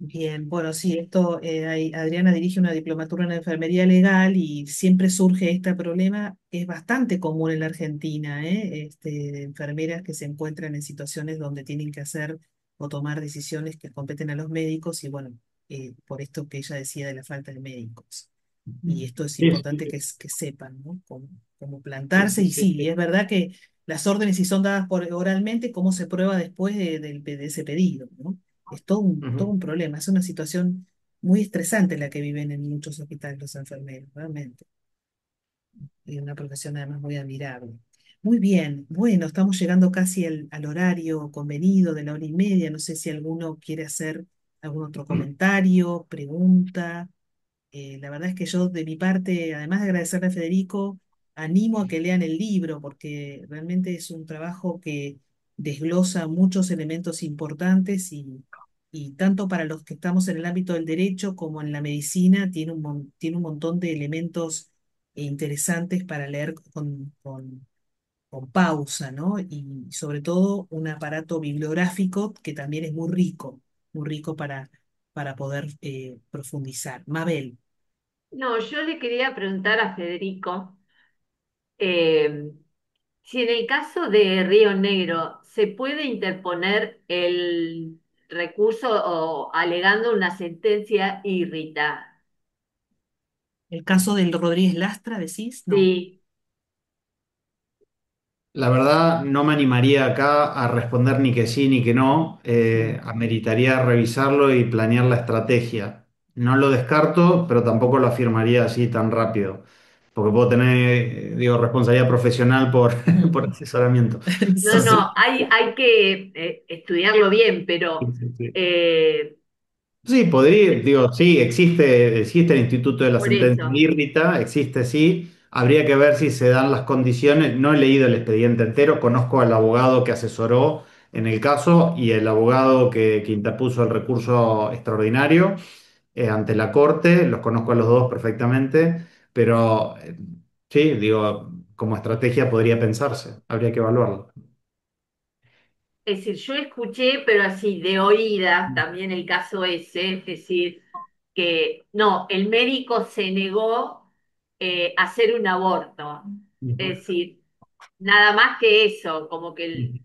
Bien, bueno, sí, esto, Adriana dirige una diplomatura en enfermería legal y siempre surge este problema, que es bastante común en la Argentina, de enfermeras que se encuentran en situaciones donde tienen que hacer o tomar decisiones que competen a los médicos y bueno, por esto que ella decía de la falta de médicos. Y esto es Sí, sí, importante que sepan, ¿no? Cómo sí, plantarse. sí, Y sí, sí, y sí. es verdad que las órdenes, si son dadas oralmente, ¿cómo se prueba después de ese pedido, ¿no? Es todo Ujú. un problema. Es una situación muy estresante la que viven en muchos hospitales los enfermeros, realmente. Y una profesión además muy admirable. Muy bien, bueno, estamos llegando casi al horario convenido de la hora y media. No sé si alguno quiere hacer algún otro comentario, pregunta. La verdad es que yo, de mi parte, además de agradecerle a Federico, animo a que lean el libro porque realmente es un trabajo que desglosa muchos elementos importantes y tanto para los que estamos en el ámbito del derecho como en la medicina tiene tiene un montón de elementos interesantes para leer con pausa, ¿no? Y sobre todo un aparato bibliográfico que también es muy rico para poder profundizar. Mabel. No, yo le quería preguntar a Federico eh, si en el caso de Río Negro se puede interponer el recurso o alegando una sentencia irrita. El caso del Rodríguez Lastra, decís, no. Sí, La verdad, no me animaría acá a responder ni que sí ni que no. Mm. Ameritaría revisarlo y planear la estrategia. No lo descarto, pero tampoco lo afirmaría así tan rápido, porque puedo tener, digo, responsabilidad profesional por, por Mm. asesoramiento. no, Sí, Entonces, no, sí. hay que estudiarlo bien, sí, pero sí, sí. eh, Sí, podría, digo, sí, existe el Instituto de la por Sentencia eso. Írrita, existe sí. Habría que ver si se dan las condiciones. No he leído el expediente entero, conozco al abogado que asesoró en el caso y el abogado que interpuso el recurso extraordinario ante la Corte. Los conozco a los dos perfectamente, pero sí, digo, como estrategia podría pensarse, habría que evaluarlo. Es decir, yo escuché, pero así de oídas, también el caso ese, es decir, que no, el médico se negó a hacer un aborto. Ujú, Es decir, nada más que eso, como que, ujú,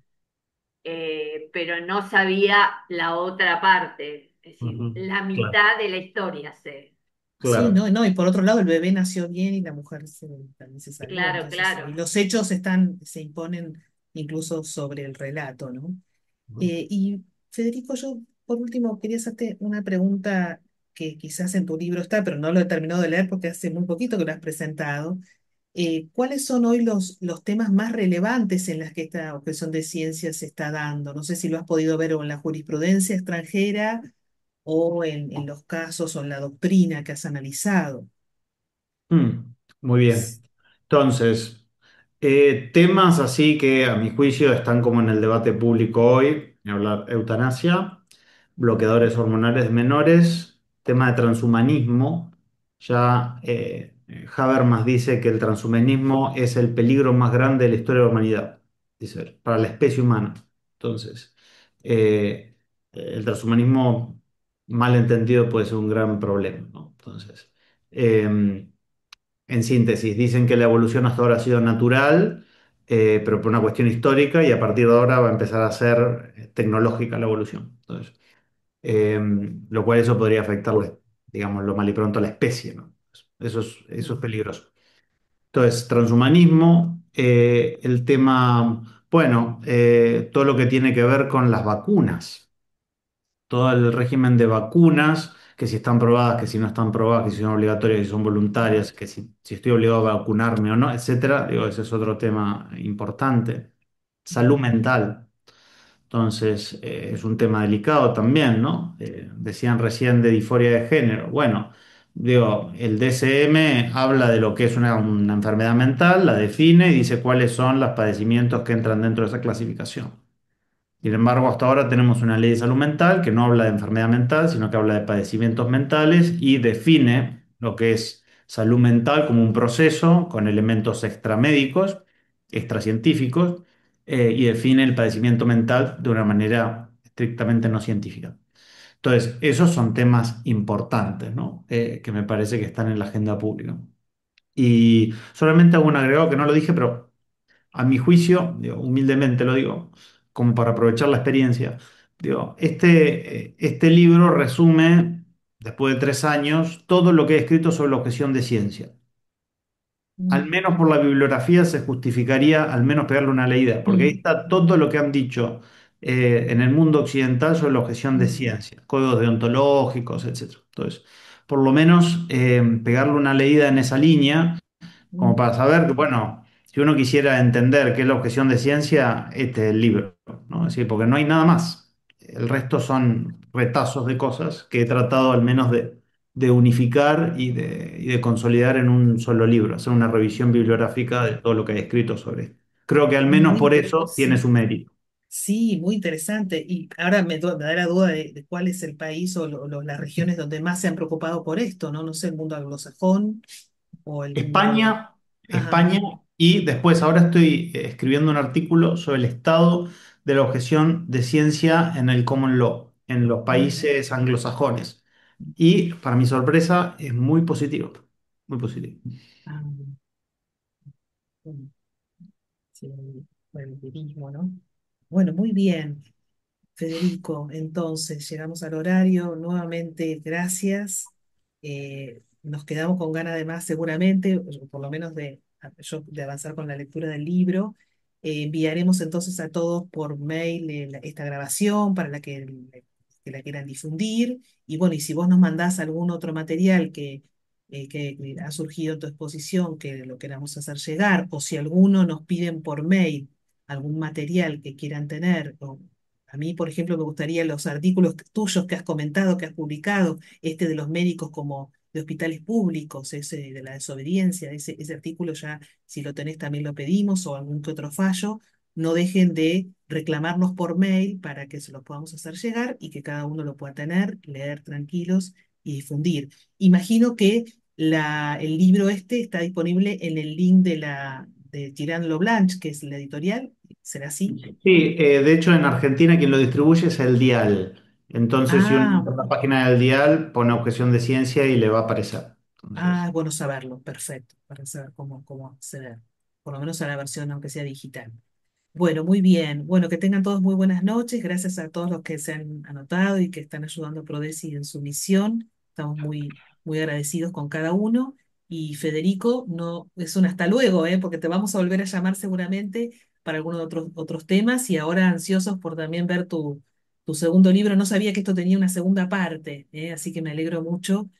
pero no sabía la otra parte, es decir, ujú. la Claro, mitad de la historia sé. Sí, claro. no, no, y por otro lado el bebé nació bien y la mujer también se salvó, Claro, entonces, y claro. los hechos se imponen incluso sobre el relato, ¿no? Ujú. Y Federico, yo por último quería hacerte una pregunta que quizás en tu libro está, pero no lo he terminado de leer porque hace muy poquito que lo has presentado. ¿Cuáles son hoy los temas más relevantes en las que esta objeción de ciencia se está dando? No sé si lo has podido ver o en la jurisprudencia extranjera o en los casos o en la doctrina que has analizado. Muy bien. Entonces, temas así que a mi juicio están como en el debate público hoy, ni hablar eutanasia, bloqueadores hormonales de menores, tema de transhumanismo. Ya Habermas dice que el transhumanismo es el peligro más grande de la historia de la humanidad, dice él, para la especie humana. Entonces, el transhumanismo mal entendido puede ser un gran problema, ¿no? Entonces, em, en síntesis, dicen que la evolución hasta ahora ha sido natural, pero por una cuestión histórica y a partir de ahora va a empezar a ser tecnológica la evolución. Entonces, eh, lo cual eso podría afectarle, digamos, lo mal y pronto a la especie, ¿no? Eso es peligroso. Entonces, transhumanismo, el tema, bueno, todo lo que tiene que ver con las vacunas, todo el régimen de vacunas, que si están probadas, que si no están probadas, que si son obligatorias, que si son voluntarias, que si estoy obligado a vacunarme o no, etcétera. Digo, ese es otro tema importante. Salud mental. Entonces, es un tema delicado también, ¿no? Decían recién de disforia de género. Bueno, digo, el DSM habla de lo que es una enfermedad mental, la define y dice cuáles son los padecimientos que entran dentro de esa clasificación. Sin embargo, hasta ahora tenemos una ley de salud mental que no habla de enfermedad mental, sino que habla de padecimientos mentales y define lo que es salud mental como un proceso con elementos extramédicos, extracientíficos, y define el padecimiento mental de una manera estrictamente no científica. Entonces, esos son temas importantes, ¿no? Que me parece que están en la agenda pública. Y solamente hago un agregado que no lo dije, pero a mi juicio, digo, humildemente lo digo, como para aprovechar la experiencia, digo, este libro resume, después de 3 años, todo lo que he escrito sobre la objeción de ciencia. Al Mm, menos por la bibliografía se justificaría al menos pegarle una leída, porque ahí mm, está todo lo que han dicho en el mundo occidental sobre la objeción de mm, ciencia, códigos deontológicos, etcétera. Entonces, por lo menos pegarle una leída en esa línea como mm. para saber que, bueno, si uno quisiera entender qué es la objeción de ciencia, este es el libro, ¿no? Es decir, porque no hay nada más. El resto son retazos de cosas que he tratado al menos de unificar y de consolidar en un solo libro, hacer una revisión bibliográfica de todo lo que hay escrito sobre esto. Creo que al menos por eso tiene Sí, su mérito. sí, muy interesante. Y ahora me da la duda de cuál es el país o las regiones donde más se han preocupado por esto, ¿no? No sé, el mundo anglosajón o el mundo... España, Ajá. España, y después ahora estoy escribiendo un artículo sobre el estado de la objeción de ciencia en el common law, en los Mm, países anglosajones. Y para mi sorpresa es muy positivo, muy positivo. ah, bueno, sí, el budismo, ¿no? Bueno, muy bien. Federico, entonces llegamos al horario. Nuevamente, gracias. Nos quedamos con ganas de más seguramente, o por lo menos de avanzar con la lectura del libro. Enviaremos entonces a todos por mail esta grabación para que la quieran difundir. Y bueno, y si vos nos mandás algún otro material que ha surgido en tu exposición que lo queramos hacer llegar, o si alguno nos piden por mail algún material que quieran tener, a mí, por ejemplo, me gustaría los artículos tuyos que has comentado, que has publicado, este de los médicos como de hospitales públicos, ese de la desobediencia, ese artículo ya, si lo tenés, también lo pedimos, o algún que otro fallo. No dejen de reclamarnos por mail para que se los podamos hacer llegar y que cada uno lo pueda tener, leer tranquilos y difundir. Imagino que el libro este está disponible en el link de Tirán Blanche, que es la editorial. ¿Será así? Sí, de hecho en Argentina quien lo distribuye es el Dial. Entonces si uno Ah, entra a la página del Dial pone objeción de ciencia y le va a aparecer. ah, Entonces, es bueno saberlo, perfecto, para saber cómo acceder, por lo menos a la versión, aunque sea digital. Bueno, muy bien. Bueno, que tengan todos muy buenas noches. Gracias a todos los que se han anotado y que están ayudando a Prodesi en su misión. Estamos muy agradecidos con cada uno. Y Federico, no, es un hasta luego, porque te vamos a volver a llamar seguramente para algunos otros temas y ahora ansiosos por también ver tu segundo libro. No sabía que esto tenía una segunda parte, así que me alegro mucho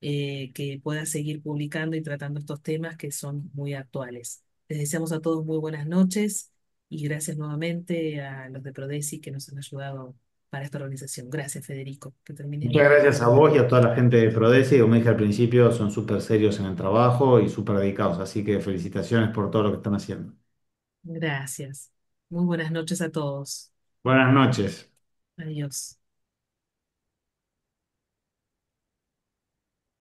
que puedas seguir publicando y tratando estos temas que son muy actuales. Les deseamos a todos muy buenas noches y gracias nuevamente a los de Prodesi que nos han ayudado para esta organización. Gracias, Federico. Que termines muchas bien. gracias a vos y a toda la gente de Prodesi. Como dije al principio, son súper serios en el trabajo y súper dedicados. Así que felicitaciones por todo lo que están haciendo. Gracias. Muy buenas noches a todos. Buenas noches. Adiós.